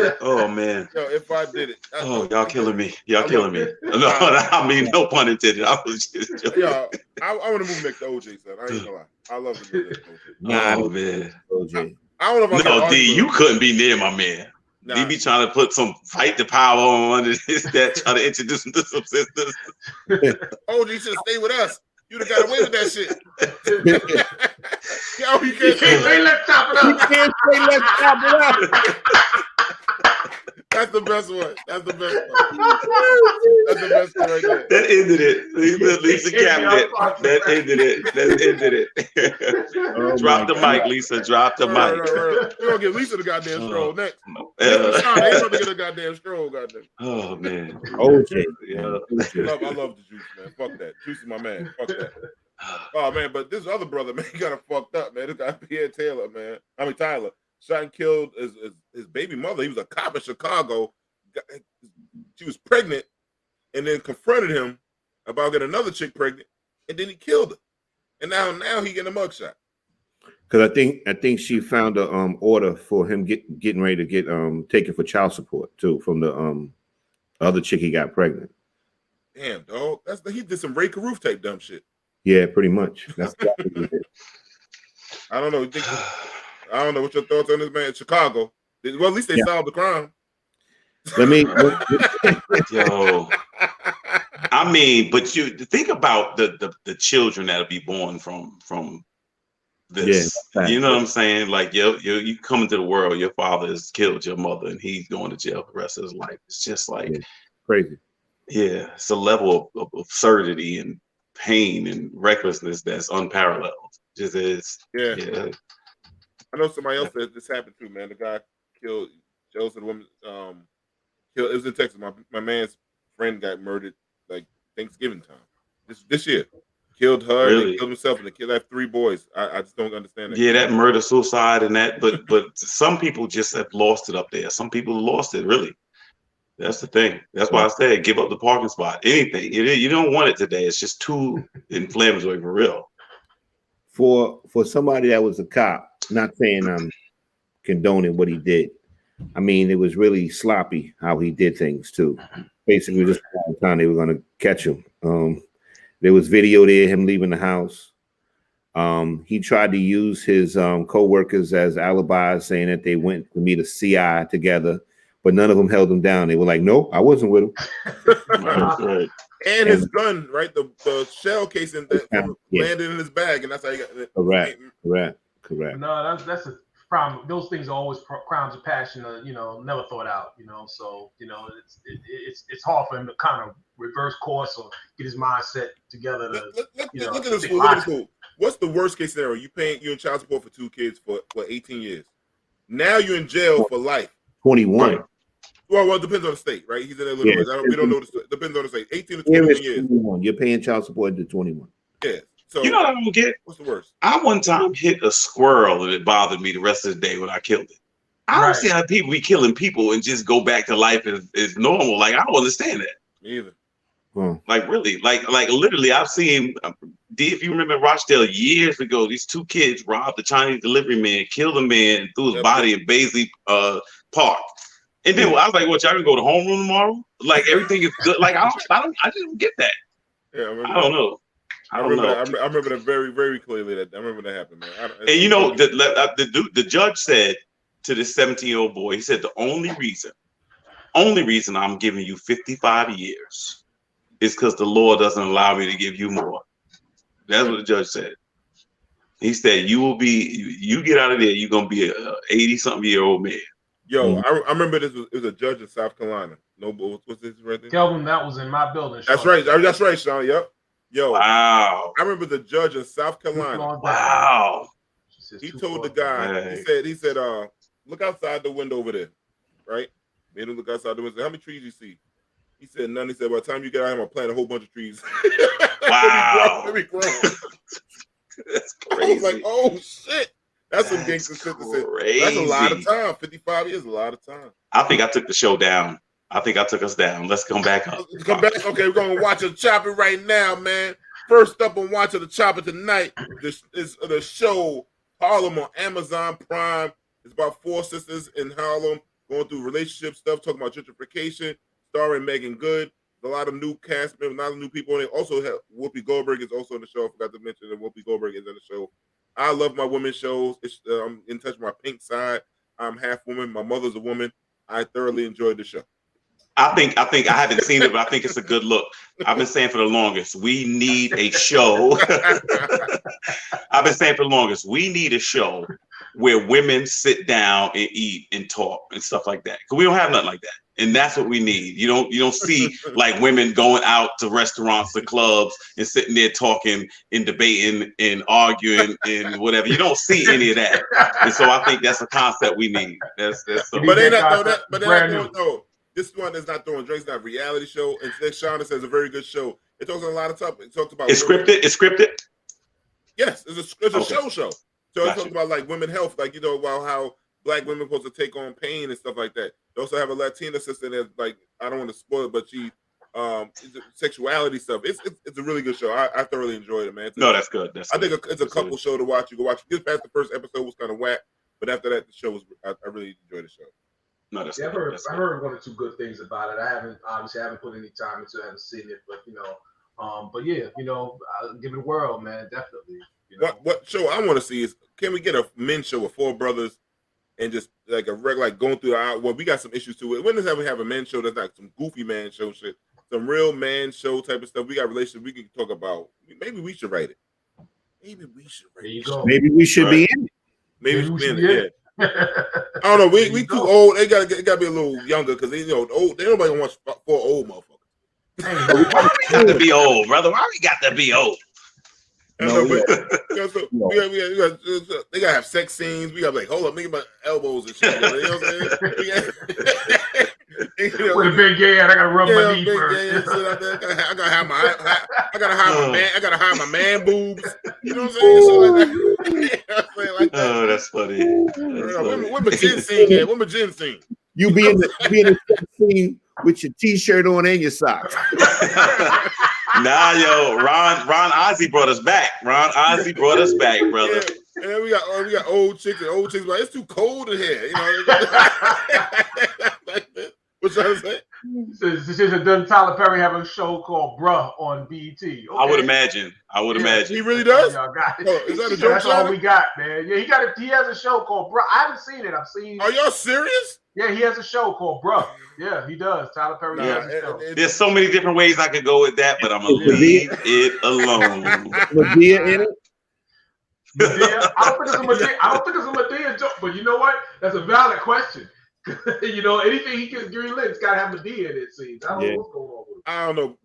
it. Oh man. Yo, if I did it. Oh, y'all killing me. No, I mean no pun intended. I was just joking. Yo, I want to move next to OJ, son. I ain't gonna lie. I love to do this. Oh man. OJ. I don't know if I No, D, you couldn't be near my man. Nah. He be trying to put some fight the power on this, that, trying to introduce him to some sisters. OJ should stay with us. You'd have got away with that shit. Yo, you can't say let's chop it up. You can't say let's chop it up. That's the best one. That's the best one. That's the best one right there. That ended it. Lisa cabinet. That ended it. Drop the mic, Lisa. Drop the mic. We're gonna get Lisa the goddamn stroll next. They about to get a goddamn stroll, goddamn. Oh man. OJ. I love the Juice, man. Fuck that. Juice is my man. Fuck that. Oh man, but this other brother, man, he got it fucked up, man. This guy Pierre Tyler shot and killed his baby mother. He was a cop in Chicago. She was pregnant, and then confronted him about getting another chick pregnant, and then he killed her. And now he getting a mugshot. Because I think she found a order for him getting ready to get taken for child support too from the other chick he got pregnant. Damn, dog. He did some Ray Caruth type dumb shit. Yeah, pretty much. That's exactly what he did. I don't know. I don't know what your thoughts on this, man. In Chicago. Well, at least they solved the crime. Yo. I mean, but you think about the children that'll be born from this. Yeah, you know what I'm saying? Like, you come into the world, your father has killed your mother, and he's going to jail for the rest of his life. It's just like crazy. Yeah, it's a level of absurdity and pain and recklessness that's unparalleled. Just is. Yeah. I know somebody else said this happened too, man. The guy killed a woman. It was in Texas. My man's friend got murdered like Thanksgiving time this year. Killed her, really? And killed himself, and the kid had 3 boys. I just don't understand that. Yeah, that murder, suicide, and that. But some people just have lost it up there. Some people lost it really. That's the thing. That's why I said give up the parking spot. Anything. You don't want it today. It's just too inflammatory for real. For somebody that was a cop, not saying I'm condoning what he did. I mean, it was really sloppy how he did things too. Basically, just the time they were going to catch him. There was video there, him leaving the house. He tried to use his co-workers as alibis, saying that they went to meet a CI together, but none of them held him down. They were like, "No, I wasn't with him." Right. And his gun, right? The shell casing that landed in his bag, and that's how he got it. Correct. No, that's a problem. Those things are always crimes of passion, never thought out, So, it's hard for him to kind of reverse course or get his mindset together. Look at this fool. What's the worst case scenario? You in child support for 2 kids for 18 years. Now you're in jail for life. 21. Right. Well, it depends on the state, right? He's in Illinois. We don't know the state. Depends on the state. 18 to 21 years. 21. You're paying child support to 21. Yeah. So you know what I don't get? What's the worst? I one time hit a squirrel and it bothered me the rest of the day when I killed it. I don't see how people be killing people and just go back to life as normal. Like, I don't understand that. Me either. Like, really, like literally, I've seen. If you remember Rochdale years ago, these 2 kids robbed the Chinese delivery man, killed a man, and threw his body in Baisley Park. And then I was like, "What? Y'all can go to homeroom tomorrow? Like everything is good? Like I just don't get that. Yeah, I don't know. I remember that very, very clearly. That I remember that happened, man. And you know, the judge said to this 17-year-old boy, he said, the only reason I'm giving you 55 years is because the law doesn't allow me to give you more. That's what the judge said. He said, you get out of there, you're gonna be a 80-something-year-old man. Yo, I remember it was a judge in South Carolina. No, what's this right there? Kelvin, that was in my building. That's right. That's right, Sean. Yep. Yo. Wow. I remember the judge in South Carolina. Wow. He told the guy, he said, look outside the window over there. Right? Made him look outside the window. How many trees you see? He said none. He said, by the time you get out, I'm gonna plant a whole bunch of trees. Wow. Let me grow. That's crazy. I was like, oh shit. That's some gangster shit to say. That's a lot of time. 55 years is a lot of time. I think I took the show down. I think I took us down. Let's come back up. Come back. Okay, we're going to watch a chopper right now, man. First up on Watch of the Chopper tonight is the show Harlem on Amazon Prime. It's about 4 sisters in Harlem going through relationship stuff, talking about gentrification, starring Megan Good. There's a lot of new cast members, a lot of new people on it. Also, Whoopi Goldberg is also on the show. I forgot to mention that Whoopi Goldberg is on the show. I love my women's shows. I'm in touch with my pink side. I'm half woman. My mother's a woman. I thoroughly enjoyed the show. I think I haven't seen it, but I think it's a good look. I've been saying for the longest, we need a show. I've been saying for the longest, we need a show where women sit down and eat and talk and stuff like that. Because we don't have nothing like that. And that's what we need. You don't see like women going out to restaurants or clubs and sitting there talking and debating and arguing and whatever. You don't see any of that. And so I think that's a concept we need. That's but they're not doing no. This one is not throwing drinks, not a reality show. And Shauna says a very good show. It talks on a lot of topics. It talks about it's scripted. It's scripted. Yes, it's a show. So it talks about like women health, like about how Black women supposed to take on pain and stuff like that. They also have a Latina sister that's like, I don't want to spoil it, but she sexuality stuff. It's a really good show. I thoroughly enjoyed it, man. That's good. I think it's a couple show to watch. You can watch. Just past the first episode was kind of whack, but after that, the show was. I really enjoyed the show. No, that's good. I heard one or two good things about it. I haven't put any time into it. I haven't seen it, but but yeah, I'll give it a whirl, man. Definitely. What show I want to see is, can we get a men's show with 4 brothers and just like a regular, like going through well, we got some issues to it. When does we have a men's show that's not some goofy man show shit, some real man show type of stuff? We got relationships we can talk about. Maybe we should write it. Maybe we should write it. Maybe we should be in it. Maybe we should be in it. I don't know. We too old. They gotta be a little younger because old. They nobody wants 4 old motherfuckers. Why we got to be old, brother? Why we got to be old? No, they gotta have sex scenes. We gotta be like, hold up, nigga, my elbows and shit. You know what I'm saying? With a big gay, I gotta rub my knee first. I gotta hide my man boobs. You know what I'm saying? So like that. Oh, that's funny. What my gin scene at? What my gin scene? You be in the sex scene with your t-shirt on and your socks. Nah, yo, Ron Ozzy brought us back. Ron Ozzy brought us back, brother. And then we got old chicks like, it's too cold in here. What you trying to say? Doesn't Tyler Perry have a show called Bruh on BET? Okay. I would imagine. He really does? Y'all got it. Is that a joke? That's all we got, man. Yeah, he got it. He has a show called Bruh. I haven't seen it. I've seen. Are y'all serious? Yeah, he has a show called Bruh. Yeah, he does. Tyler Perry has a show. There's so many different ways I could go with that, but I'm gonna leave it alone. Madea in it? Madea? I don't think it's a Madea joke, but you know what? That's a valid question. Anything he gets green lit, it's got to have Madea in it. Seems. I don't know what's going on with it. I don't know,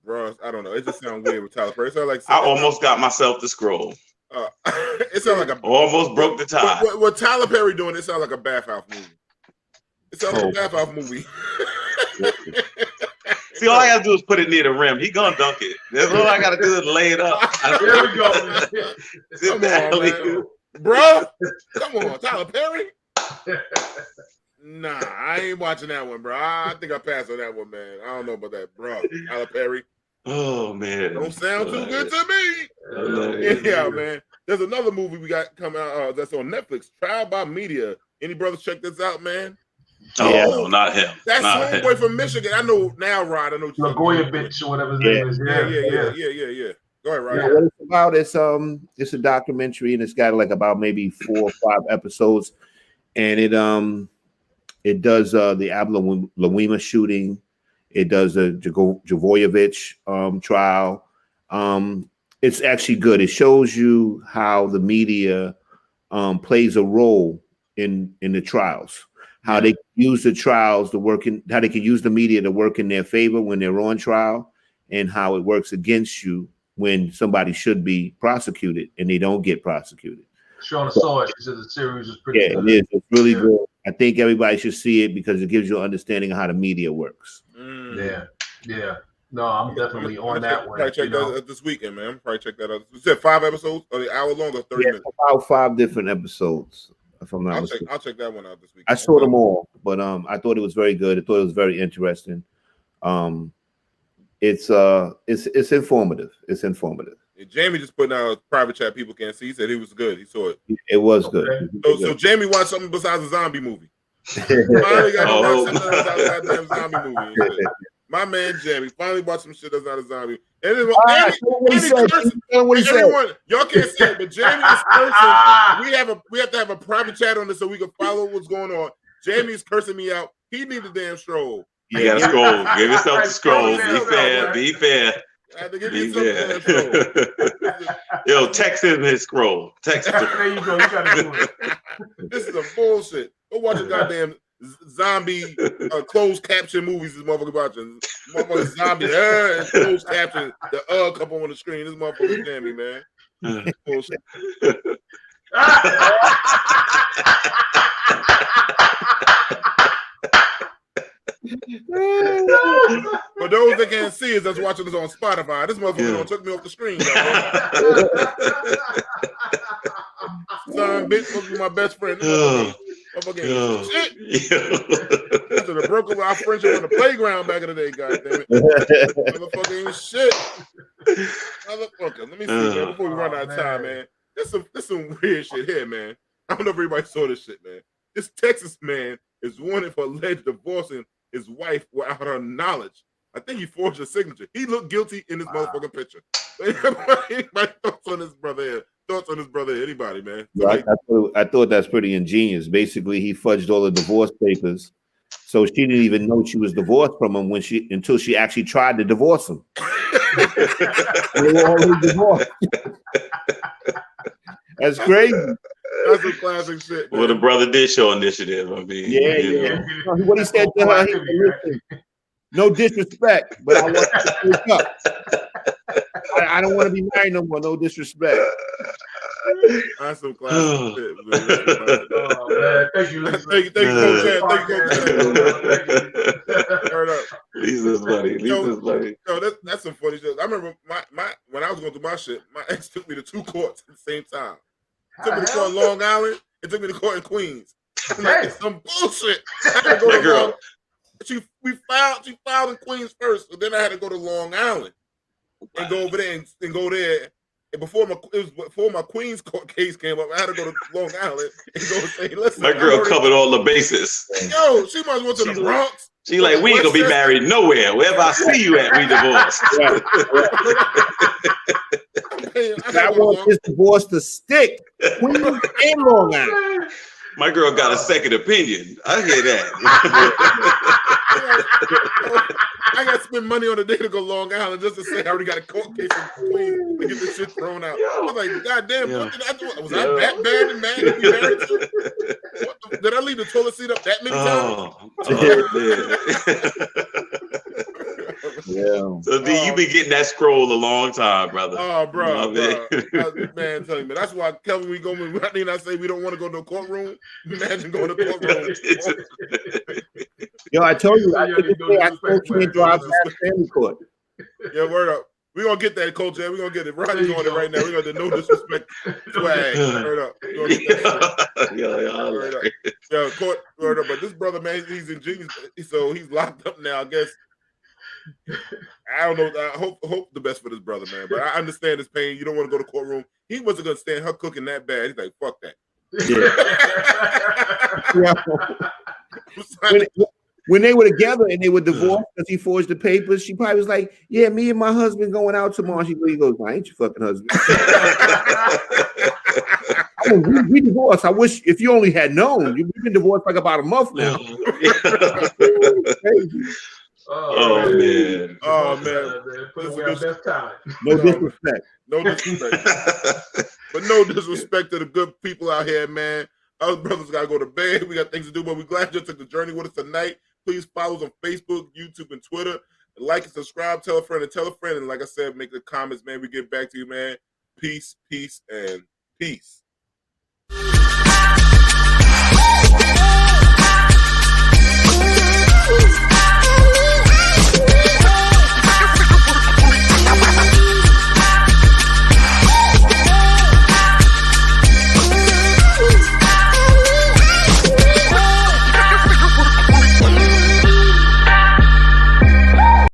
bro. I don't know. It just sounds weird with Tyler Perry. I almost got myself to scroll. It sounds like almost broke the tie. What Tyler Perry doing? It sounds like a bathhouse movie. It sounds like a bathhouse movie. See, all I gotta do is put it near the rim. He gonna dunk it. That's all I gotta do is lay it up. There we go. Come on, man. Bro. Come on, Tyler Perry. Nah, I ain't watching that one, bro. I think I passed on that one, man. I don't know about that, bro. Tyler Perry. Oh man, don't sound too good to me. Yeah, man. There's another movie we got coming out that's on Netflix. Trial by Media. Any brothers check this out, man? Oh, no, not him. That's homeboy from Michigan. I know now, Rod. I know. Lagoya bitch or whatever his name is. Yeah. Go ahead, Rodney. Yeah, what it's about is it's a documentary, and it's got like about maybe 4 or 5 episodes, and it does the Abu Lawima shooting. It does the Javoyevich trial. It's actually good. It shows you how the media plays a role in the trials. How they use the trials to work in, how they can use the media to work in their favor when they're on trial, and how it works against you when somebody should be prosecuted and they don't get prosecuted. Shauna saw it. She said the series is pretty good. It is. It's really good. I think everybody should see it because it gives you an understanding of how the media works. Yeah. No, I'm definitely on that one. Probably check that out this weekend, man. Probably check that out. You said 5 episodes, or the hour long, or 30 minutes? About 5 different episodes. If I'm not mistaken. I'll check that one out this weekend. I saw them all, but I thought it was very good. I thought it was very interesting. It's informative. It's informative. Jamie just put out a private chat people can't see. He said he was good. He saw it. It was good. So Jamie watched something besides a zombie movie. Finally got something besides a goddamn zombie movie. My man Jamie finally watched some shit that's not a zombie. And then y'all can't see it, but Jamie is cursing. We have to have a private chat on this so we can follow what's going on. Jamie's cursing me out. He needs a damn stroll. You gotta scroll. Give yourself the scroll. Be fair. Be fair. I had to give you something. Yo, text him his scroll. Text him. There you go. You gotta do it. This is a bullshit. Go watch a goddamn zombie closed caption movies. This motherfucker watching. Motherfucker zombie and closed caption. The come on the screen. This motherfucker Jamie, man. Bullshit. For those that can't see us, that's watching us on Spotify. This motherfucker took me off the screen. Son, bitch, supposed to be my best friend. Motherfucker shit. I should have broken our friendship on the playground back in the day, goddamn it. Motherfucker ain't shit. Motherfucker, let me see, man, before we run out of time, man. This some weird shit here, man. I don't know if everybody saw this shit, man. This Texas man is wanted for alleged divorcing his wife without her knowledge. I think he forged her signature. He looked guilty in this motherfucking picture. Anybody thoughts on his brother here? Thoughts on his brother? Anybody, man? Right. I thought that's pretty ingenious. Basically, he fudged all the divorce papers, so she didn't even know she was divorced from him until she actually tried to divorce him. They were already divorced. That's crazy. That's some classic shit, man. Well, the brother did show initiative. I mean, yeah. What he said to her, he said, listen, no disrespect, but I want to wake up. I don't want to be married no more. No disrespect. That's some classic shit, man. Thank you, Coach. Thank you, Coach. Lisa's funny. Lisa's funny. No, that's some funny shit. I remember my when I was going through my shit, my ex took me to 2 courts at the same time. Took me to court in Long Island. It took me to court in Queens. I'm like, it's some bullshit. I had to go to girl. She filed in Queens first, but then I had to go to Long Island and go over there and go there. And before my Queens court case came up, I had to go to Long Island and go and say, listen. My girl covered all the bases. Yo, she might as well to the Bronx. She like, we ain't gonna be married nowhere. Wherever I see you at, we divorced. I want this divorce to stick. Queens and Long Island. My girl got a second opinion. I hear that. I got to spend money on a day to go Long Island just to say I already got a court case in Queens to get this shit thrown out. I was like, God damn, what did I do? Was I that bad and mad to be married to? Did I leave the toilet seat up that many times? Yeah. So D, you been getting that scroll a long time, brother. Oh, bro. Man, tell me, that's why Kelvin, we go when Rodney and I say we don't want to go to a courtroom. Imagine going to a courtroom. Yo, I told you, I can't drive past family court. Yeah, word up. We're going to get that, Coach. We're going to get it. Rodney's on it right now. We're going to no disrespect swag. Word up. Yeah, court. Word up. But this brother, man, he's ingenious. So he's locked up now, I guess. I don't know. I hope the best for this brother, man. But I understand his pain. You don't want to go to courtroom. He wasn't going to stand her cooking that bad. He's like, fuck that. Yeah. When they were together and they were divorced because he forged the papers, she probably was like, "Yeah, me and my husband going out tomorrow." He goes, "I ain't your fucking husband." we divorced. I wish if you only had known. You've been divorced like about a month now. Oh man. Put away our best talent. No disrespect. No disrespect. But no disrespect to the good people out here, man. Other brothers gotta go to bed. We got things to do, but we're glad you took the journey with us tonight. Please follow us on Facebook, YouTube, and Twitter. Like and subscribe, tell a friend and tell a friend. And like I said, make the comments, man. We get back to you, man. Peace, and peace.